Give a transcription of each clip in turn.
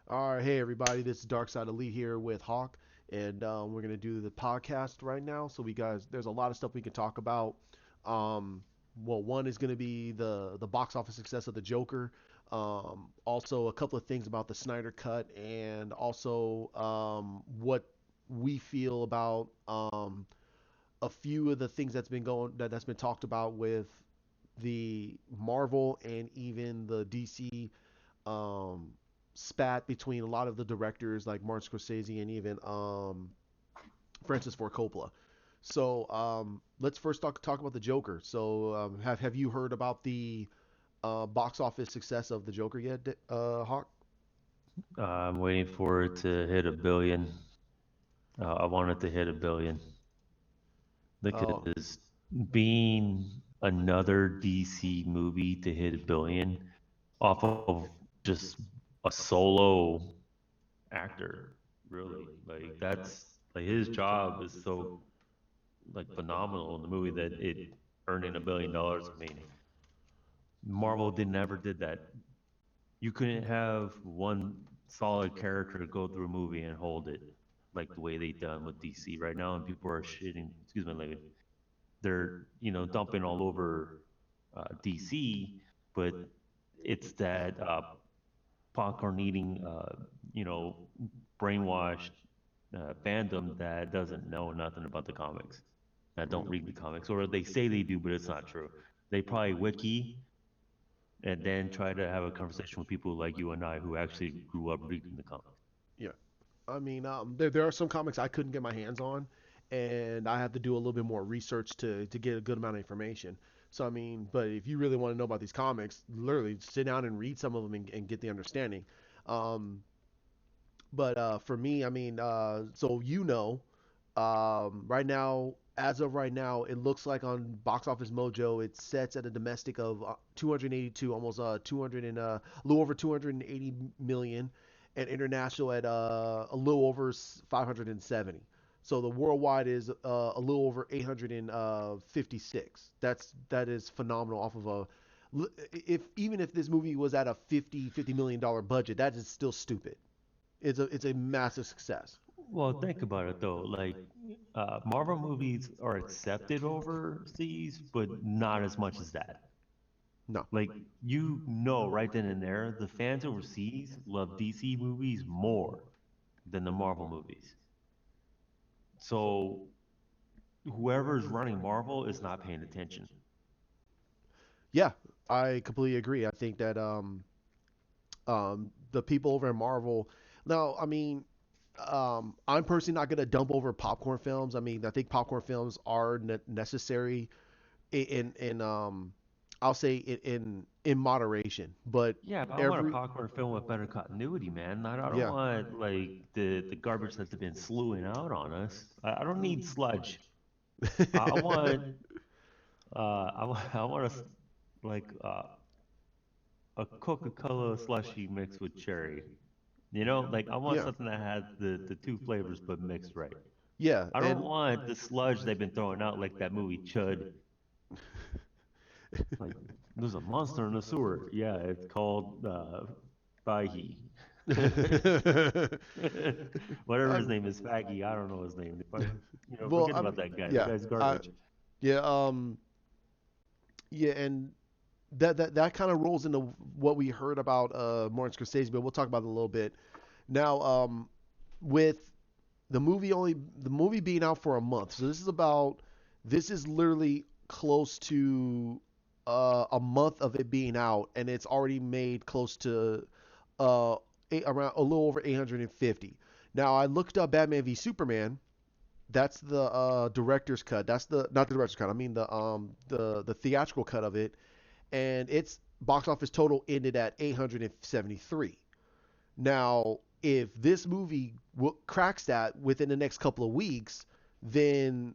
All right, hey everybody, this is Darkseid Elite here with Hawk, and we're gonna do the podcast right now. So we guys, there's a lot of stuff we can talk about. Um, well, one is gonna be the box office success of the Joker. Also, a couple of things about the Snyder Cut, and also what we feel about a few of the things that's been talked about with the Marvel and even the DC um, spat between a lot of the directors like Martin Scorsese and even Francis Ford Coppola. So let's first talk about the Joker. So have you heard about the box office success of the Joker yet, Hawk? I'm waiting for it to hit a billion. I want it to hit a billion Oh, because being another DC movie to hit a billion off of just a solo actor, really, like that's like his job is so like phenomenal in the movie that it earning $1 billion. I mean, Marvel did never did that. You couldn't have one solid character go through a movie and hold it like the way they done with DC right now, and people are shitting. Excuse me, like they're dumping all over DC, but it's that popcorn eating, you know, brainwashed fandom that doesn't know nothing about the comics, that don't read the comics, or they say they do, but it's not true. They probably wiki and then try to have a conversation with people like you and I who actually grew up reading the comics. yeah. I mean, there are some comics I couldn't get my hands on, and I had to do a little bit more research to get a good amount of information. So I mean, but if you really want to know about these comics, literally sit down and read some of them and get the understanding. Um, but for me, I mean, so right now, as of right now, it looks like on Box Office Mojo, it sets at a domestic of 282, almost 200 and a little over 280 million, and international at a little over 570. So the worldwide is a little over 856. That is phenomenal off of a if even if this movie was at a 50 million dollar budget, that is still stupid. It's a massive success. Well, think about it though. Like, Marvel movies are accepted overseas, but not as much as that. No. Like, right then and there, the fans overseas love DC movies more than the Marvel movies. So, whoever's running Marvel is not paying attention. Yeah, I completely agree. I think that the people over in Marvel. Now, I mean, I'm personally not gonna dump over popcorn films. I mean, I think popcorn films are necessary in I'll say in moderation. But Yeah, but I want a every popcorn film with better continuity, man. I don't yeah. want like the garbage that they've been slewing out on us. I don't need sludge. I want I want like a Coca-Cola slushy mixed with cherry. Like I want Yeah. something that has the two flavors but mixed right. Yeah, I don't and want the sludge they've been throwing out like that movie Chud. Like there's a monster in the sewer. Yeah, it's called Fahey. Whatever his um, name is, Faggy. I don't know his name. But well, forget about that guy. That yeah, guy's I, garbage. yeah, yeah, and that kind of rolls into what we heard about Martin Scorsese, but we'll talk about it a little bit. Now, with the movie being out for a month, so this is literally close to a month of it being out, and it's already made close to around a little over 850. Now, I looked up Batman v Superman. That's the director's cut. That's the not the director's cut. I mean the theatrical cut of it, and its box office total ended at 873. Now, if this movie cracks that within the next couple of weeks, then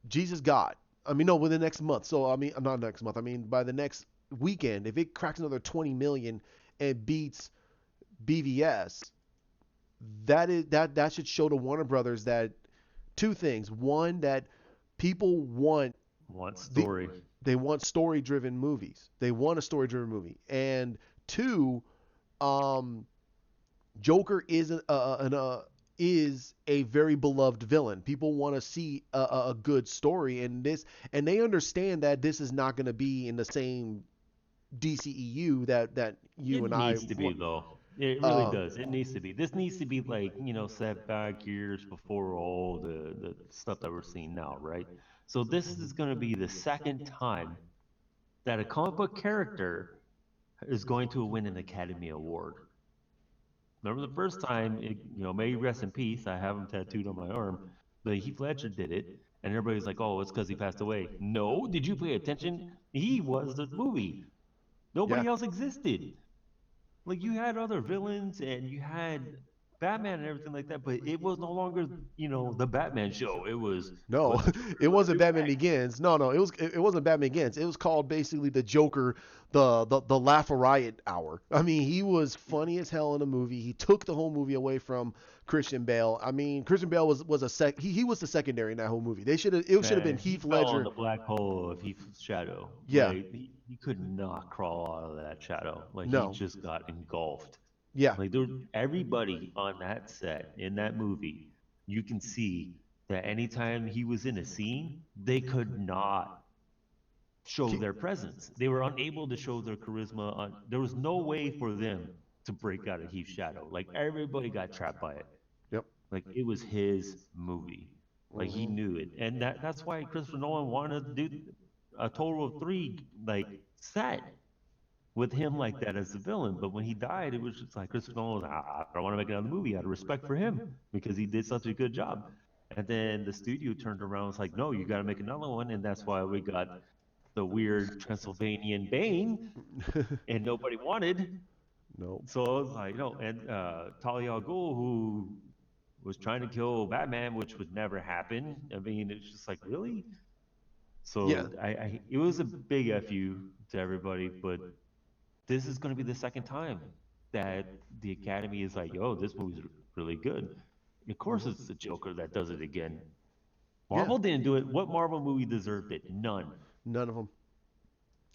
Jesus God. I mean, no, within the next month. So I mean, not next month. I mean, by the next weekend, if it cracks another 20 million and beats BVS, that should show to Warner Brothers that two things. One, that people want Want the story. they want story driven movies. They want a story driven movie. And two, um, Joker is a very beloved villain. People want to see a good story, and they understand that this is not going to be in the same DCEU that you It and I needs to be want. though. It really Uh, does. It needs to be. This needs to be like, set back years before all the stuff that we're seeing now, right? So this is going to be the second time that a comic book character is going to win an Academy Award. Remember the first time, may he rest in peace. I have him tattooed on my arm, but Heath Ledger did it, and everybody's like, "Oh, it's because he passed away." No, did you pay attention? He was the movie. yeah. Nobody else existed. Like you had other villains and you had Batman and everything like that, but it was no longer, the Batman show. It was No, what's the Joker it gonna wasn't do Batman next? Begins. No, it wasn't Batman Begins. It was called basically the Joker, the Laugh a Riot hour. I mean, he was funny as hell in the movie. He took the whole movie away from Christian Bale. I mean, Christian Bale was a he was the secondary in that whole movie. It should have been Man, he Heath fell in Ledger. the black hole of Heath's shadow. Yeah, Like he could not crawl out of that shadow. Like he no, just got engulfed. yeah, Like there, everybody on that set in that movie, you can see that anytime he was in a scene, they could not show Ke- their presence. They were unable to show their charisma. There was no way for them to break out of Heath's shadow. Like everybody got trapped by it. yep. Like it was his movie. Like he Hmm. knew it, and that's why Christopher Nolan wanted to do a total of three like set with him like that as the villain. But when he died, it was just like Christopher Nolan was like, I don't want to make another movie out of respect for him because he did such a good job. And then the studio turned around and was like, no, you got to make another one, and that's why we got the weird Transylvanian Bane, and nobody wanted. No. So I was like, no, and Talia al Ghul, who was trying to kill Batman, which would never happen. I mean, it's just like, really? Yeah. So it was a big fu to everybody, but this is going to be the second time that the Academy is like, "Yo, this movie's really good." Of course, Mhm. it's the Joker that does it again. Yeah. Marvel didn't do it. What Marvel movie deserved it? None. None of them.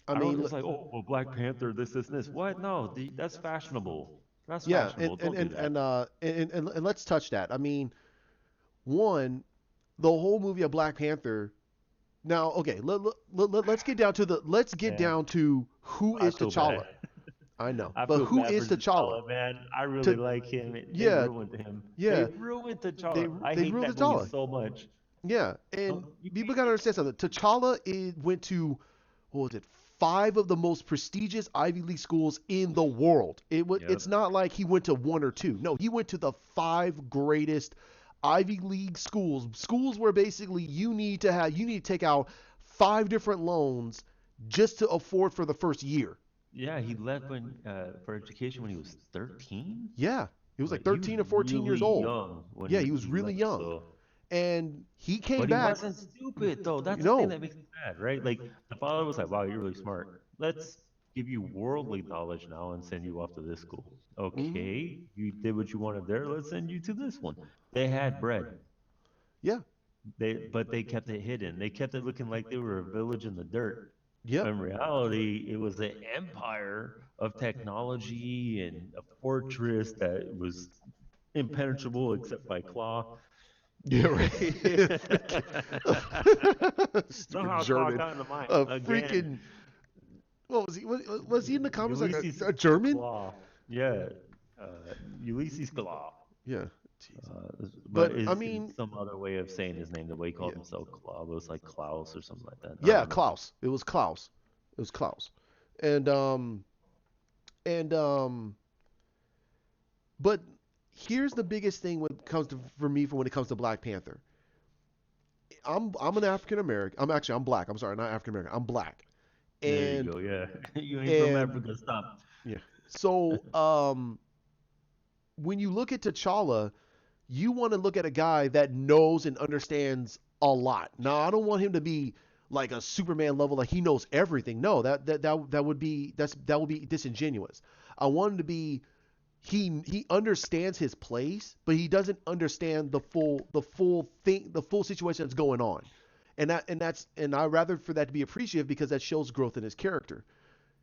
I I don't. mean, It's like, oh, well, Black Panther, this. What? No, that's fashionable. That's yeah, fashionable. Don't do that. and let's touch that. I mean, one, the whole movie of Black Panther. Now, okay, let's get down to Man, who I is feel bad. T'Challa. I know, I but feel who bad is for T'Challa? T'Challa, man. I really To like him. They yeah, ruined him. They yeah, ruined they T'Challa. I they hate ruled that movie T'Challa. so much. Yeah, No, and you people can't. gotta understand something. Went to what was it? Five of the most prestigious Ivy League schools in the world. Yep. It's not like he went to one or two. No, he went to the five greatest Ivy League schools. Schools where basically you need to take out five different loans just to afford for the first year. Yeah, he left when for education when he was 13. Yeah, he was like Like he was 13 or 14 years really old. young when Yeah, he was he really left. young, So, and he came but he back. wasn't stupid though. You That's the thing know, that makes me mad, right? Like the father was like, "Wow, you're really smart. Let's give you worldly knowledge now and send you off to this school." hmm Okay, you did what you wanted there. Let's send you to this one. They had bread. yeah, But they kept it hidden. They kept it looking like they were a village in the dirt. yep. In reality, it was an empire of technology and a fortress that was impenetrable except by claw. Yeah, right. Freaking stupid Somehow claw German. got into mine A again. freaking what was he? Was he in the comics like Ulysses a German? Claw. Yeah. Ulysses Claw. Yeah. Jesus. But But I is mean, some other way of saying his name. The way he yeah, called himself Claw it was like Klaus or something like that. I yeah, don't know. Klaus. It was Klaus. It was Klaus. And and but here's the biggest thing when it comes to for me for when it comes to Black Panther. I'm an African American. I'm black. I'm sorry, not African American. I'm black. There you And go. Yeah. You ain't from and Africa. Stop. yeah. So when you look at T'Challa, you want to look at a guy that knows and understands a lot. Now, I don't want him to be like a Superman level, like he knows everything. No, that would be that would be disingenuous. I want him to be he understands his place, but he doesn't understand the full situation that's going on. And I rather for that to be appreciative because that shows growth in his character.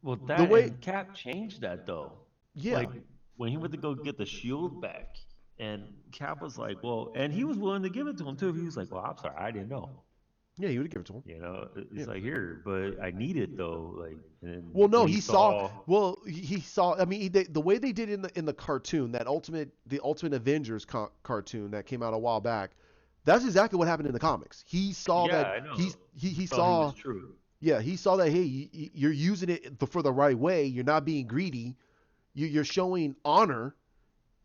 Well, The that way and Cap changed that though. yeah. Like when he went to go get the shield back, and Cap was like, well, and he was willing to give it to him too. He was like, well, I'm sorry, I didn't know. Yeah, he would have given it to him. Yeah. It's like here, but I need it though. Like, and Well, no, when he he saw. saw, Well, he saw. I mean, the way they did in the cartoon, the Ultimate Avengers cartoon that came out a while back, that's exactly what happened in the comics. He saw yeah, that I know. he He saw he was saw. true. Yeah, he saw that. Hey, you're using it for the right way. You're not being greedy. You're showing honor.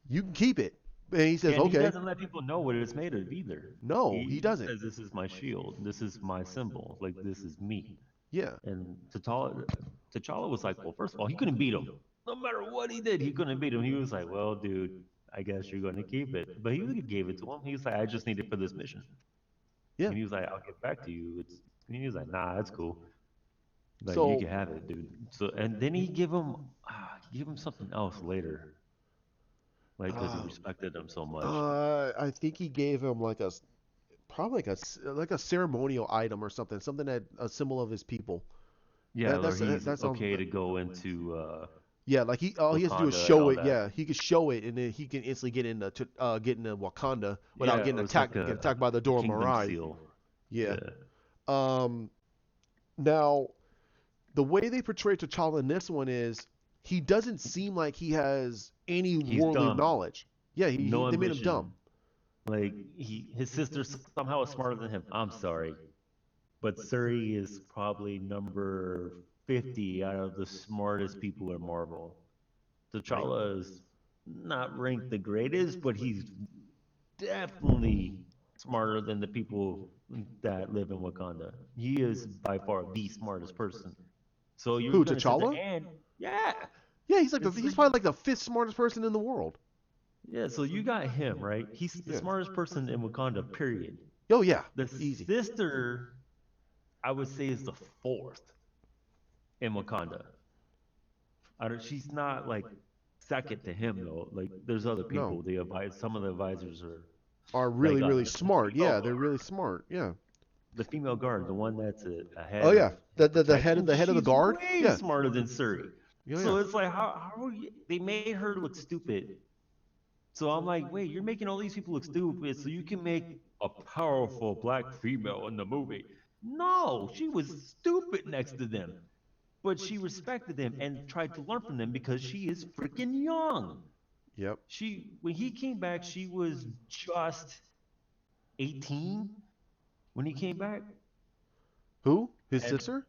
You can keep it. And he says, And he okay. doesn't let people know what it's made of either. No, he He doesn't. says, "This is my shield. This is my symbol. Like this is me." Yeah. And T'Challa was like, "Well, first of all, he couldn't beat him. No matter what he did, he couldn't beat him." He was like, "Well, dude, I guess you're going to keep it." But he gave it to him. He was like, "I just need it for this mission." Yeah. And he was like, "I'll get back to you." And he was like, "Nah, that's cool. Like you So, can have it, dude." So and then he give him something else later, like because he uh, respected him so much. I think he gave him like probably like a ceremonial item or something, something that a symbol of his people. Yeah, or he's That sounds. okay to go into Yeah, like he all he has to do is Wakanda and show all it. that. Yeah, he could show it, and then he can instantly get into Wakanda without Yeah, or it's like getting attacked by the a Dora kingdom Mirai. seal. Yeah. Yeah, Um. Now, the way they portray T'Challa in this one is he doesn't seem like he has any he's worldly dumb, knowledge. Yeah, no they made him dumb. ambition. Like his sister somehow is smarter than him. I'm sorry, but Suri is probably number 50 out of the smartest people in Marvel. Right. T'Challa is not ranked the greatest, but he's definitely smarter than the people that live in Wakanda. He is by far the smartest person. So you're Who, gonna sit there T'Challa? and yeah, Yeah, it's he's like probably like the fifth smartest person in the world. yeah. So you got him right. He's the Yeah. smartest person in Wakanda. Period. Oh yeah, The easy. sister, I would say, is the fourth in Wakanda. I don't, she's not like second to him though. Like there's other No, people. The advise some of the advisors are are like really the smart. female Yeah, they're guard. really smart. Yeah. The female guard, the one that's Oh ahead of yeah, his protection, the head of the she's guard. way Yeah. smarter than Suri. Yeah, yeah. So it's like, how are you? They made her look stupid. So I'm like, wait, you're making all these people look stupid so you can make a powerful black female in the movie. No, she was stupid next to them, but she respected them and tried to learn from them because she is freaking young. Yep. When he came back, she was just 18 when he came back. Who? His And sister?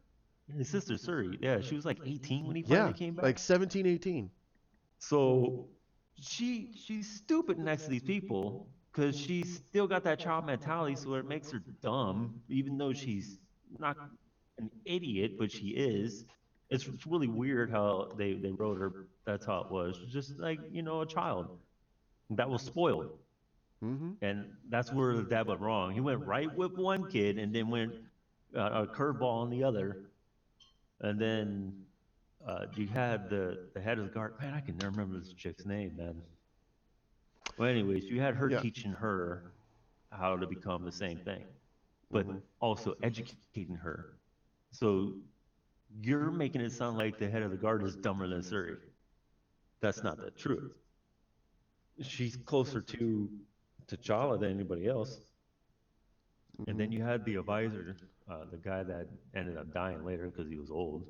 his sister Suri, yeah, she was like 18 when he finally Yeah, came back. like 17, 18. So she's stupid next to these people because she's still got that child mentality, so it makes her dumb, even though she's not an idiot, but she is. It's really weird how they wrote her. That's how it was, just like a child that was spoiled, Mm-hmm. and that's where the dad went wrong. He went right with one kid and then went a curveball on the other, and then you had the head of the guard. Man, I can never remember this chick's name, man. Well, anyways, you had her Yeah. teaching her how to become the same thing, but Mm-hmm. also educating her. So you're making it sound like the head of the guard is dumber than Suri. That's not the truth. She's closer to T'Challa than anybody else. And Mm-hmm. then you had the advisor, the guy that ended up dying later because he was old.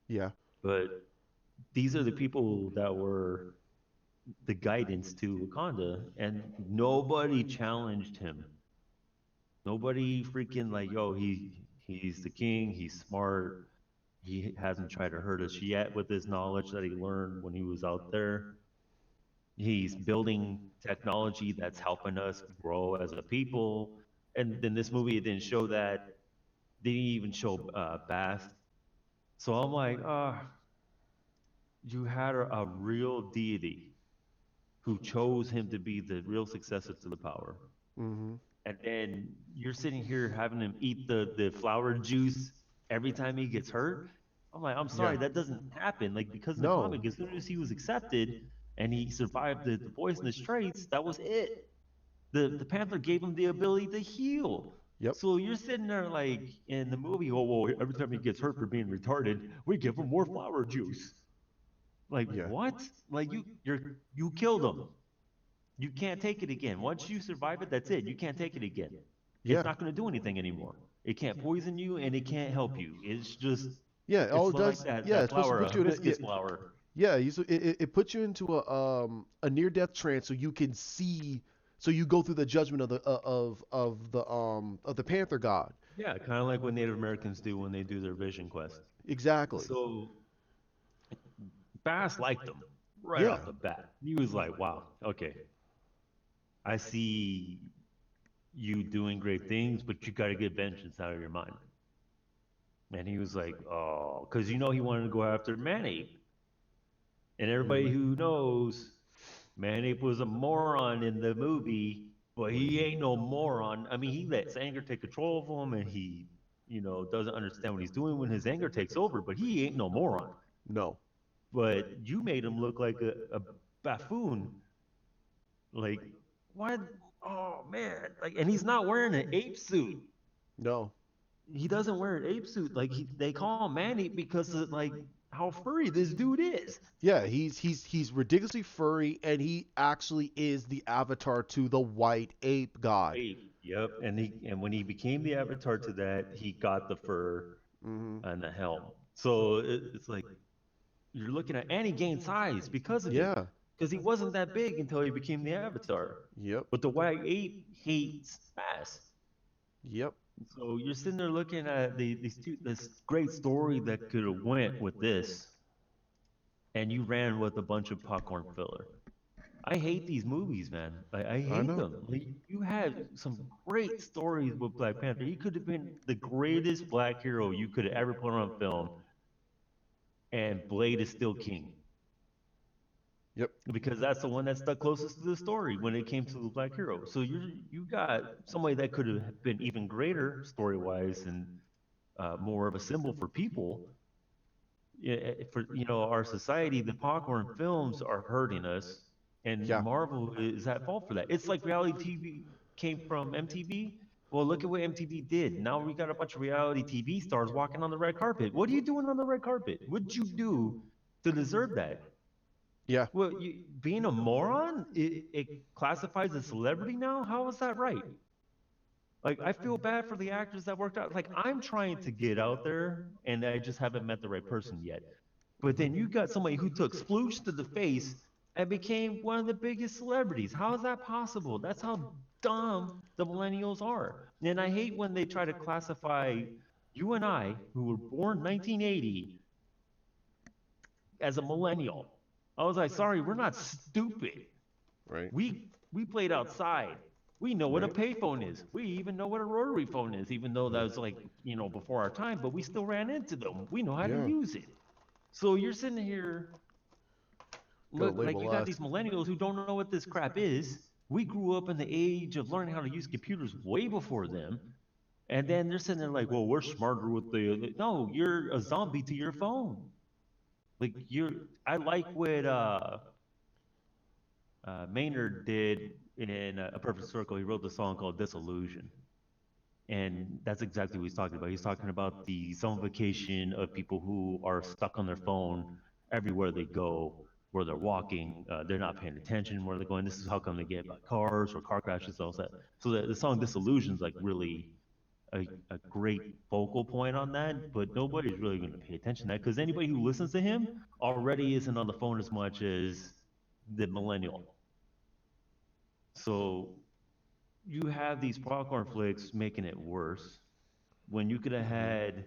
Yeah. But these are the people that were the guidance to Wakanda, and nobody challenged him. Nobody freaking like, yo, he's the king. He's smart. He hasn't tried to hurt us yet with his knowledge that he learned when he was out there. He's building technology that's helping us grow as a people. And in this movie, it didn't show that. They didn't even show Bast. So I'm like, you had a real deity who chose him to be the real successor to the power. Mm-hmm. And then you're sitting here having him eat the flower juice every time he gets hurt. I'm like, I'm Yeah. sorry, that doesn't happen. Like, because in the No. comic, as soon as he was accepted and he survived the poisonous traits, that was it. The Panther gave him the ability to heal. Yep. So you're sitting there like in the movie, oh, well, every time he gets hurt for being retarded, we give him more flower juice. Like Yeah. what? Like you killed him. You can't take it again. Once you survive it, that's it. You can't take it again. It's Yeah. not going to do anything anymore. It can't poison you and it can't help you. It's just Yeah. All it's it like does. Yeah. that It's supposed to flower, put you in a. Yeah. hibiscus flower. Yeah. It puts you into a near death trance so you can see. So you go through the judgment of the Panther God. Yeah, kind of like what Native Americans do when they do their vision quest. Exactly. So Bass liked them right Yeah. off the bat. He was like, "Wow, okay, I see you doing great things, but you got to get vengeance out of your mind." And he was like, "Oh, because he wanted to go after Manape, and everybody Mhm. who knows Manape was a moron in the movie, but he ain't no moron. I mean, he lets anger take control of him, and he, doesn't understand what he's doing when his anger takes over. But he ain't no moron. No. But you made him look like a buffoon. Like, what? Oh man! Like, and he's not wearing an ape suit. No. He doesn't wear an ape suit. Like, they call him Manape because of like how furry this dude is. Yeah, he's ridiculously furry, and he actually is the avatar to the white ape god. Ape. Yep. And when he became the avatar to that, he got the fur Hmm. and the helm. So it's like you're looking at, and he gained size because of it, Yeah. because he wasn't that big until he became the avatar. Yep. But the white ape hates ass. Yep. So you're sitting there looking at this great story that could have went with this, and you ran with a bunch of popcorn filler. I hate these movies, man. I I hate know. them. Like, you had some great stories with Black Panther. He could have been the greatest black hero you could have ever put on film, and Blade is still king Yep. because that's the one that stuck closest to the story when it came to the black hero. So you got somebody that could have been even greater story wise and more of a symbol for people. Yeah, for our society, the popcorn films are hurting us, and Yeah. Marvel is at fault for that. It's like reality TV came from MTV. Well, look at what MTV did. Now we got a bunch of reality TV stars walking on the red carpet. What are you doing on the red carpet? What'd you do to deserve that? Yeah. Well, being a moron, it classifies as celebrity now. How is that right? Like, I feel bad for the actors that worked out. Like, I'm trying to get out there, and I just haven't met the right person yet. But then you got somebody who took sploosh to the face and became one of the biggest celebrities. How is that possible? That's how dumb the millennials are. And I hate when they try to classify you and I, who were born 1980, as a millennial. I was like, sorry, we're not stupid. Right. We played outside. We know what a Right. payphone is. We even know what a rotary phone is, even though that was like, before our time, but we still ran into them. We know how to Yeah. use it. So you're sitting here, Gonna look, like you label got us. these millennials who don't know what this crap is. We grew up in the age of learning how to use computers way before them. And then they're sitting there like, well, we're smarter with no, you're a zombie to your phone. Like I like what Maynard did in A Perfect Circle. He wrote the song called Disillusion. And that's exactly what he's talking about. He's talking about the zombification of people who are stuck on their phone everywhere they go, where they're walking. They're not paying attention where they're going. This is how come they get by cars or car crashes, all that. So the song Disillusion's like really a great focal point on that, but nobody's really going to pay attention to that because anybody who listens to him already isn't on the phone as much as the millennial. So you have these popcorn flicks making it worse when you could have had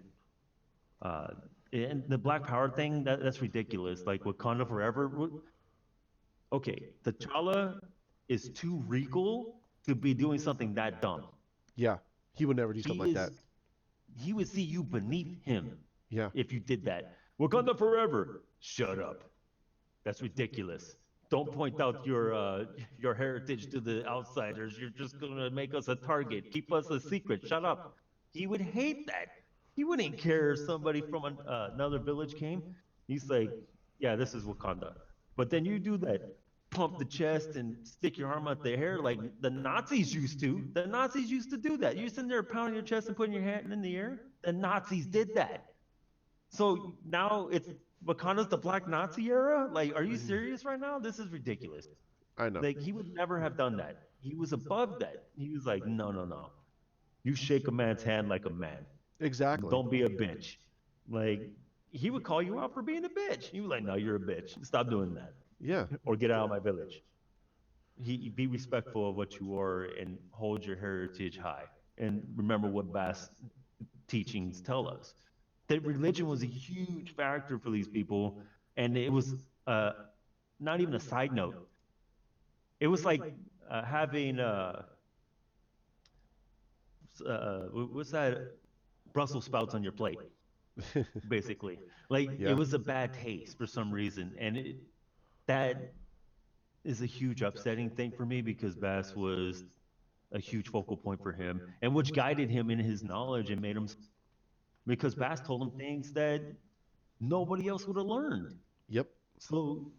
uh, and the Black Power thing. That's ridiculous. Like Wakanda Forever. Okay, T'Challa is too regal to be doing something that dumb. Yeah. He would never do something He like that. is. He would see you beneath him Yeah. if you did that. Wakanda Forever. Shut up. That's ridiculous. Don't point out your heritage to the outsiders. You're just gonna make us a target. Keep us a secret. Shut up. He would hate that. He wouldn't care if somebody from another village came. He's like, yeah, this is Wakanda. But then you do that, pump the chest and stick your arm out the hair like the Nazis used to. The Nazis used to do that. You're sitting there pounding your chest and putting your hand in the air. The Nazis did that. So now it's Wakanda's the Black Nazi era? Like, are you serious right now? This is ridiculous. I know. Like, he would never have done that. He was above that. He was like, no, no, no. You shake a man's hand like a man. Exactly. Don't be a bitch. Like, he would call you out for being a bitch. He was like, no, you're a bitch. Stop doing that. Yeah. Or get out of my village. He be respectful of what you are and hold your heritage high. And remember what Bass teachings tell us. That religion was a huge factor for these people, and it was uh, not even a side note. It was like having what's that Brussels sprouts on your plate, basically. Like it Yeah. was a bad taste for some reason, and that is a huge upsetting thing for me because Bass was a huge focal point for him, and which guided him in his knowledge and made him because Bass told him things that nobody else would have learned. Yep. So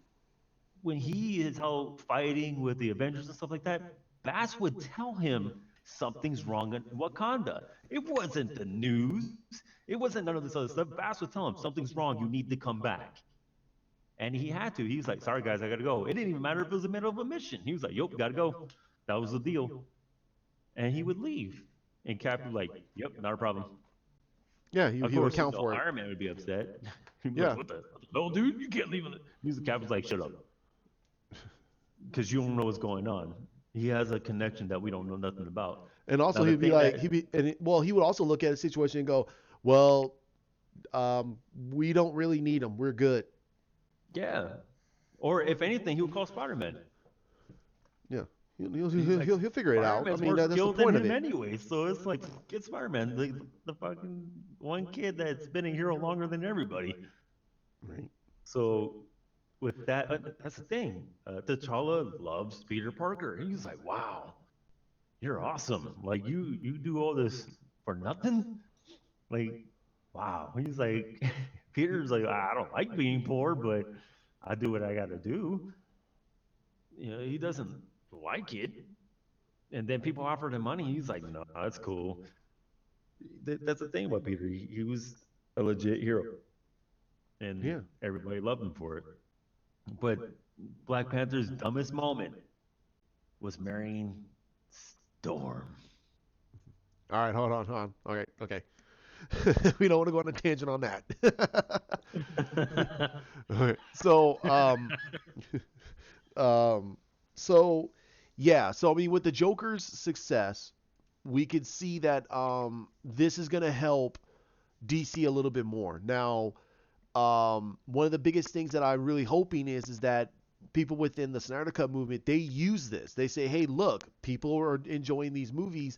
when he is out fighting with the Avengers and stuff like that, Bass would tell him something's wrong in Wakanda. It wasn't the news. It wasn't none of this other stuff. Bass would tell him something's wrong. You need to come back. And he had to. He was like, sorry, guys, I got to go. It didn't even matter if it was the middle of a mission. He was like, yep, got to go. That was the deal. And he would leave. And Cap would be like, yep, not a problem. Yeah, Of he would course, account for it. Iron Man would be upset. He'd be like, Yeah. what the hell, dude? You can't leave. He's the Cap was like, shut up. Because you don't know what's going on. He has a connection that we don't know nothing about. And also Now the he'd be thing like that, well, he would also look at a situation and go, well, we don't really need them. We're good. yeah, or if anything, he would call Spider-Man. Yeah. He's like, He'll figure it out. I Spider-Man's mean, more that's the skilled than point of him it. anyway. So it's like, get Spider-Man, the fucking one kid that's been a hero longer than everybody. Right. So with that, that's the thing. T'Challa loves Peter Parker. He's like, wow, you're awesome. Like you do all this for nothing. Like, wow. He's like, Peter's like, I don't like being poor, but I do what I got to do. You know, he doesn't like it. And then people offered him money. He's like, no, that's cool. That's the thing about Peter. He was a legit hero, and Yeah. everybody loved him for it. But Black Panther's dumbest moment was marrying Storm. All right, hold on. Okay, okay. We don't want to go on a tangent on that. All right. Um, so yeah. So I mean, with the Joker's success, we could see that this is gonna help DC a little bit more. Now, one of the biggest things that I'm really hoping is that people within the Snyder Cut movement they use this. They say, hey, look, people are enjoying these movies.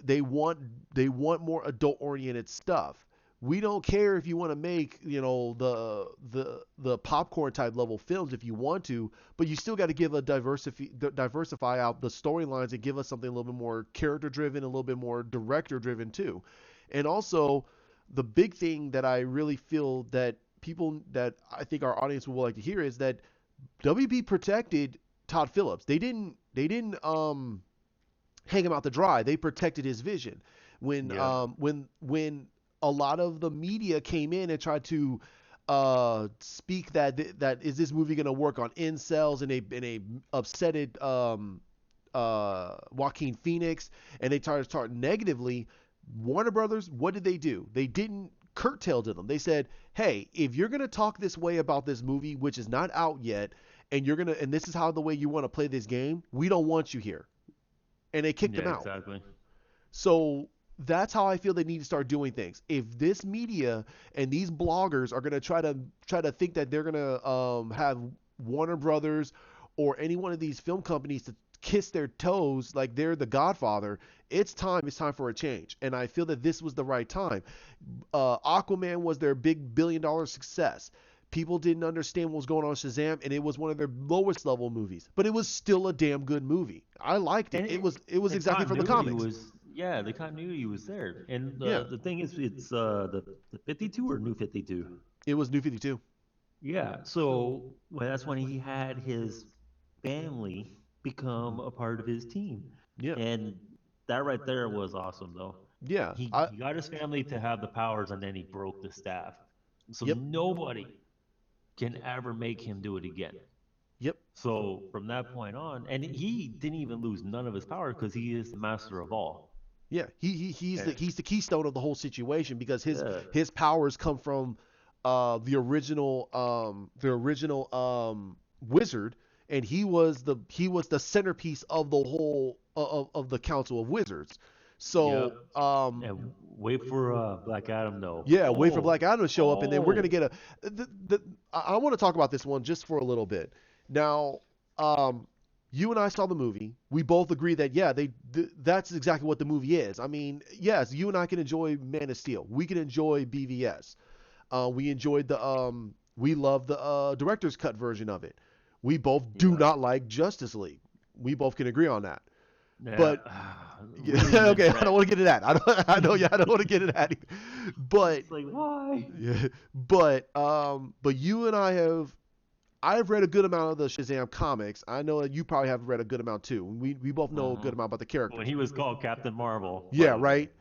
they want they want more adult oriented stuff. We don't care if you want to make, the popcorn type level films if you want to, but you still got to give a diversify out the storylines and give us something a little bit more character driven, a little bit more director driven too. And also, the big thing that I really feel that people that I think our audience will like to hear is that WB protected Todd Phillips. They didn't hang him out to dry. They protected his vision. When Yeah. when a lot of the media came in and tried to speak that is this movie going to work on incels and a upsetted Joaquin Phoenix, and they tried to start negatively. Warner Brothers, what did they do? They didn't curtail to them. They said, "Hey, if you're going to talk this way about this movie, which is not out yet, and this is how the way you want to play this game, we don't want you here." And they kicked Yeah, him out. exactly. So that's how I feel they need to start doing things. If this media and these bloggers are gonna try to think that they're gonna have Warner Brothers or any one of these film companies to kiss their toes like they're the Godfather, it's time. It's time for a change. And I feel that this was the right time. Aquaman was their big $1 billion success. People didn't understand what was going on with Shazam, and it was one of their lowest level movies. But it was still a damn good movie. I liked it. And It was the exactly from the continuity comics. was yeah, the continuity was there. And Yeah, the thing is, it's the 52 or New 52. it was New 52. Yeah, so well, that's when he had his family become a part of his team, Yeah, and that right there was awesome, though. yeah. He got his family to have the powers, and then he broke the staff. So Yep. nobody. can ever make him do it again. Yep. So from that point on, and he didn't even lose none of his power because he is the master of all. Yeah, he's the And, he's the keystone of the whole situation because his yeah, his powers come from the original wizard, and he was the centerpiece of the whole of the Council of Wizards. yep. So And wait for Black Adam though. yeah, wait for Oh, Black Adam to show up, and then we're gonna oh, get a. I want to talk about this one just for a little bit. Now, um, you and I saw the movie. We both agree that yeah, that's exactly what the movie is. I mean, yes, you and I can enjoy Man of Steel. We can enjoy BVS. We enjoyed we love the director's cut version of it. We both do yeah, not like Justice League. We both can agree on that. yeah. But yeah, Really okay, I misread. don't want to get into that. I know, yeah, I don't want to get into that. But It's like why? yeah, but you and I've read a good amount of the Shazam comics. I know that you probably have read a good amount too. We both know a good Hmm. amount about the When characters. he was called Captain Marvel, Yeah, like right.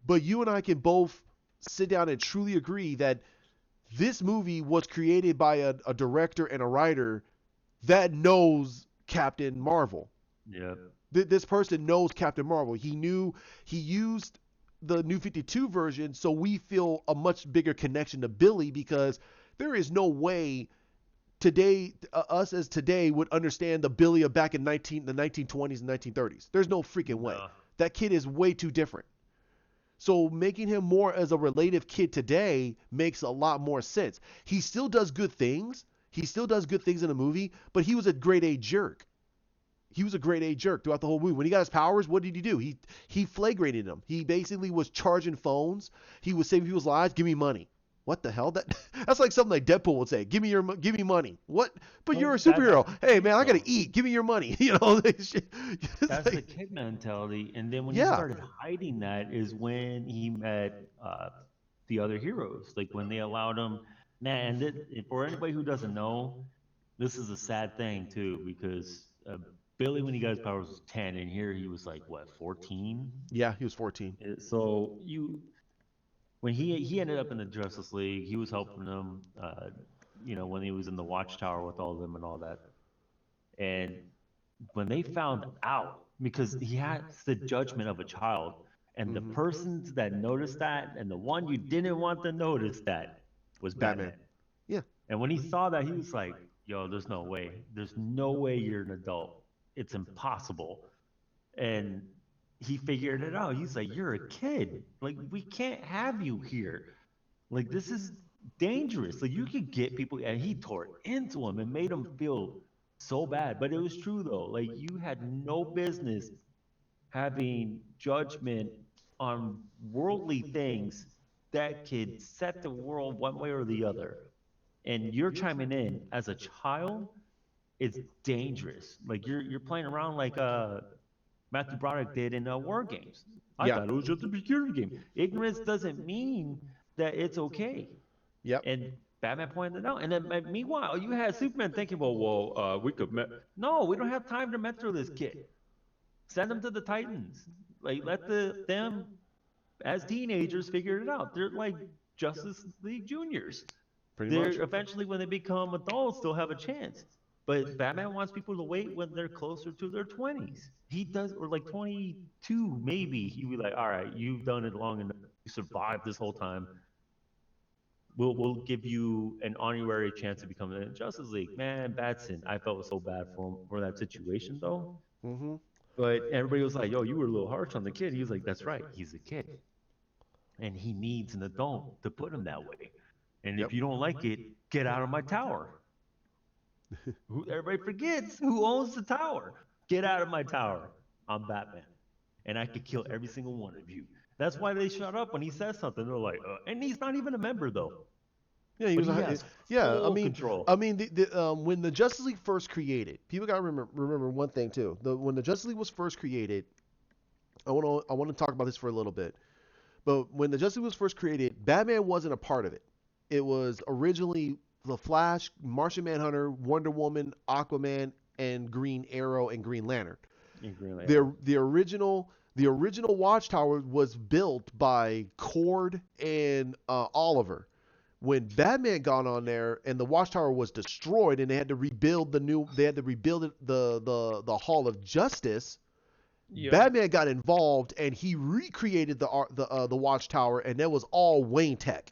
But you and I can both sit down and truly agree that this movie was created by a director and a writer that knows Captain Marvel. yeah, This person knows Captain Marvel. He used the New 52 version, so we feel a much bigger connection to Billy because there is no way today us as today would understand the Billy of back in the 1920s and 1930s. There's no freaking way. no, That kid is way too different. So making him more as a relative kid today makes a lot more sense. He still does good things. He still does good things in the movie, but he was a grade A jerk. He was a grade A jerk throughout the whole movie. When he got his powers, what did he do? He flagrated them. He basically was charging phones. He was saving people's lives. Give me money. What the hell? That's like something like Deadpool would say. Give me money. What? But well, you're a that's superhero. the Hey kid man, I gotta though. eat. Give me your money. You know, it's That's the like, kid mentality. And then when he yeah, started hiding that is when he met the other heroes. Like when they allowed him, man. And for anybody who doesn't know, this is a sad thing too because Billy, when he got his powers, was 10, and here he was like what 14. yeah. He was 14. So you when he ended up in the Justice League, he was helping them. When he was in the Watchtower with all of them and all that. And when they found out, because he has the judgment of a child, and the Hmm. persons that noticed that, and the one you didn't want to notice that was Batman. Batman. Yeah. And when he saw that, he was like, yo, there's no way. There's no way you're an adult. It's impossible. And he figured it out. He's like, you're a kid. Like, we can't have you here. Like, this is dangerous. Like, you could get people, and he tore into him and made him feel so bad. But it was true, though. Like, you had no business having judgment on worldly things that could set the world one way or the other. And you're chiming in as a child, it's dangerous. Like, you're playing around like Matthew Broderick did in War Games. I Yeah. thought it was just a security game. Ignorance doesn't mean that it's okay. Yep. And Batman pointed it out. And then meanwhile, you had Superman thinking, we could. No, we don't have time to mentor this kid. Send them to the Titans. Like let them as teenagers figure it out. They're like Justice League Juniors. Pretty much. They're eventually when they become adults, they'll have a chance. But Batman wants people to wait when they're closer to their 20s. He does, or like 22, maybe. He'd be like, all right, you've done it long enough. You survived this whole time. We'll give you an honorary chance to become in the Justice League. Man, Batson, I felt so bad for him for that situation though. Hmm. But everybody was like, yo, you were a little harsh on the kid. He was like, that's right, he's a kid. And he needs an adult to put him that way. And Yep. if you don't like it, get out of my tower. Everybody forgets who owns the tower. Get out of my tower. I'm Batman. And I could kill every single one of you. That's why they shut up when he says something. They're like, and he's not even a member though. Yeah, he But was. he has Yeah, full control. I mean, when the Justice League first created, people got to remember one thing too. When the Justice League was first created, I want to talk about this for a little bit. But when the Justice League was first created, Batman wasn't a part of it. It was originally the Flash, Martian Manhunter, Wonder Woman, Aquaman, and Green Arrow and Green Lantern. In Green Lantern. The original Watchtower was built by Cord and Oliver. When Batman got on there and the Watchtower was destroyed and they had to rebuild the Hall of Justice, Yep. Batman got involved and he recreated the Watchtower, and that was all Wayne Tech.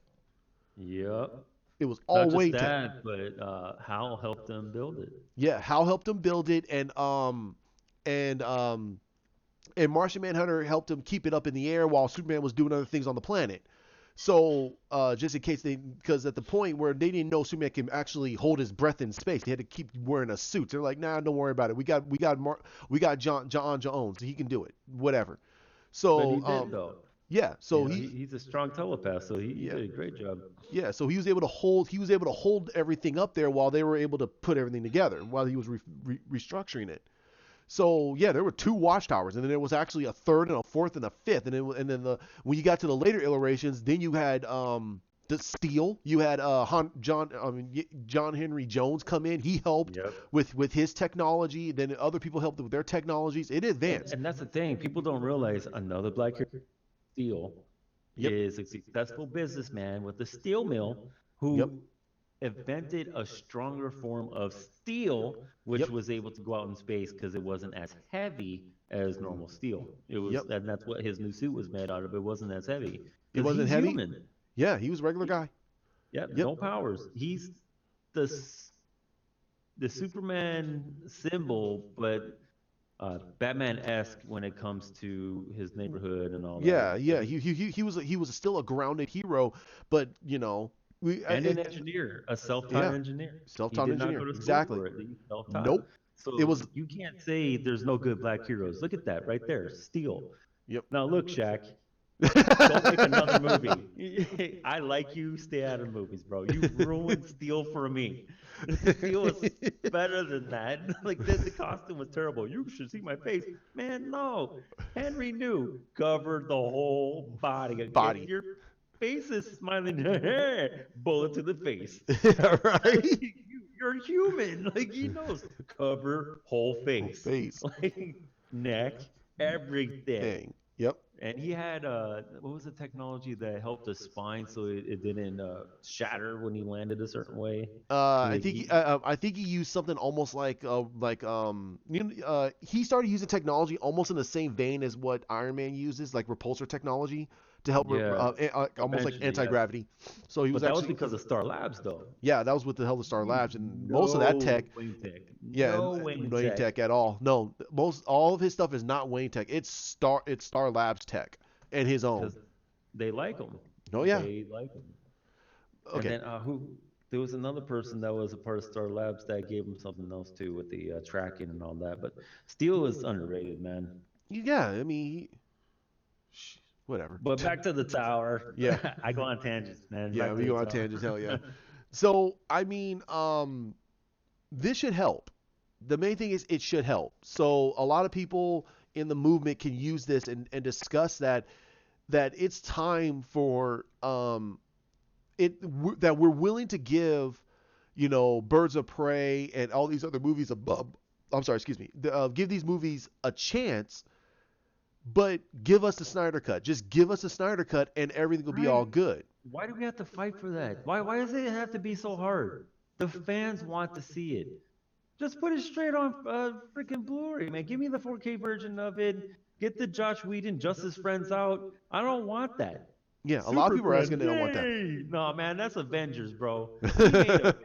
Yep. It was all Not just Wayne Tech. that, but Hal helped them build it. Yeah, Hal helped him build it, and um and Martian Manhunter helped him keep it up in the air while Superman was doing other things on the planet. So just in case because at the point where they didn't know Superman can actually hold his breath in space, they had to keep wearing a suit. They're like, nah, don't worry about it. We got John Jones. He can do it. Whatever. But So he did though. yeah. You So know, he's a strong telepath, so he yeah did a great job. yeah. So he was able to hold everything up there while they were able to put everything together while he was restructuring it. So yeah, there were two watchtowers, and then there was actually a third and a fourth and a fifth, and then when you got to the later iterations, then you had the steel. You had John Henry Jones come in. He helped Yep. with his technology. Then other people helped with their technologies. It advanced. And that's the thing. People don't realize another Black Hero Steel Yep. is a successful businessman with a steel mill Yep. who invented a stronger form of steel, which Yep. was able to go out in space because it wasn't as heavy as normal steel. It was, Yep. and that's what his new suit was made out of. It wasn't as heavy It because wasn't he's heavy. human. Yeah, he was a regular He, guy. yep, Yep. no powers. He's the the Superman symbol, but Batman-esque when it comes to his neighborhood and all that. Yeah, yeah. He was still a grounded hero, but And an engineer, a self-taught yeah, engineer. He self-taught did not engineer. go to school Exactly. for it. He's self-taught. Nope. It So was. you can't say there's no good black heroes. Look at that right there, Steel. Yep. Now look, Shaq, don't make another movie. I like you. Stay out of movies, bro. You ruined Steel for me. Steel was better than that. Like the costume was terrible. You should see my face, man. No, Henry knew covered the whole body. If Body. your face is smiling, bullet to the face. Yeah, right. You're human. Like he knows cover whole Whole face, face. like neck, everything. Thing. Yep. And he had what was the technology that helped his spine so it didn't shatter when he landed a certain way? I think I think he used something almost like he started using technology almost in the same vein as what Iron Man uses, like repulsor technology to help Yeah, almost like eventually, anti yeah. gravity. So he was But that was actually because of Star Labs, though. yeah, that was with the Hell of Star Labs, and most of that No tech. Wayne Tech. Yeah, No Wayne no Wayne Tech. Tech at all. No, most all of his stuff is not Wayne Tech. It's Star Labs tech and his own. Because they like him. Oh yeah. They like him. And Okay. then who? There was another person that was a part of Star Labs that gave him something else too with the tracking and all that. But Steel is underrated, man. Yeah, I mean, whatever. But back to the tower. Yeah. I go on tangents, man. Yeah, Back to we the go on tower. tangents. Hell yeah. So I mean, this should help. The main thing is it should help. So a lot of people in the movement can use this and discuss that it's time for that we're willing to give Birds of Prey and all these other movies above. I'm sorry, excuse me. Give these movies a chance, but give us the Snyder cut. Just give us the Snyder cut, and everything will be Right. all good. Why do we have to fight for that? Why does it have to be so hard? The fans want to see it. Just put it straight on freaking Blu-ray, man. Give me the 4K version of it. Get the Josh Whedon Justice Friends out. I don't want that. Yeah, a lot of Super people are asking. Friends, They don't want that. yay! No, man, that's Avengers, bro. We made Avengers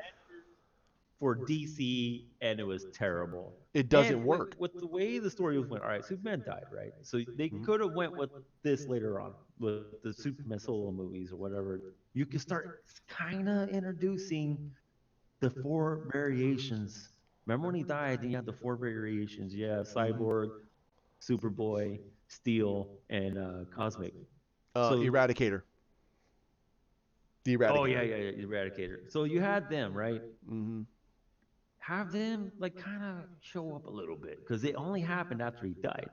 for DC, and it was terrible. It doesn't And work. with the way the story was went, all right, Superman died, right? So they Mhm. could have went with this later on, with the Superman solo movies or whatever. You can start kind of introducing the four variations. Remember when he died, and you had the four variations? Yeah, Mhm. Cyborg, Superboy, Steel, and Cosmic. So, Eradicator. The oh Eradicator. yeah, Eradicator. So you had them, right? Hmm. Have them like kind of show up a little bit because it only happened after he died.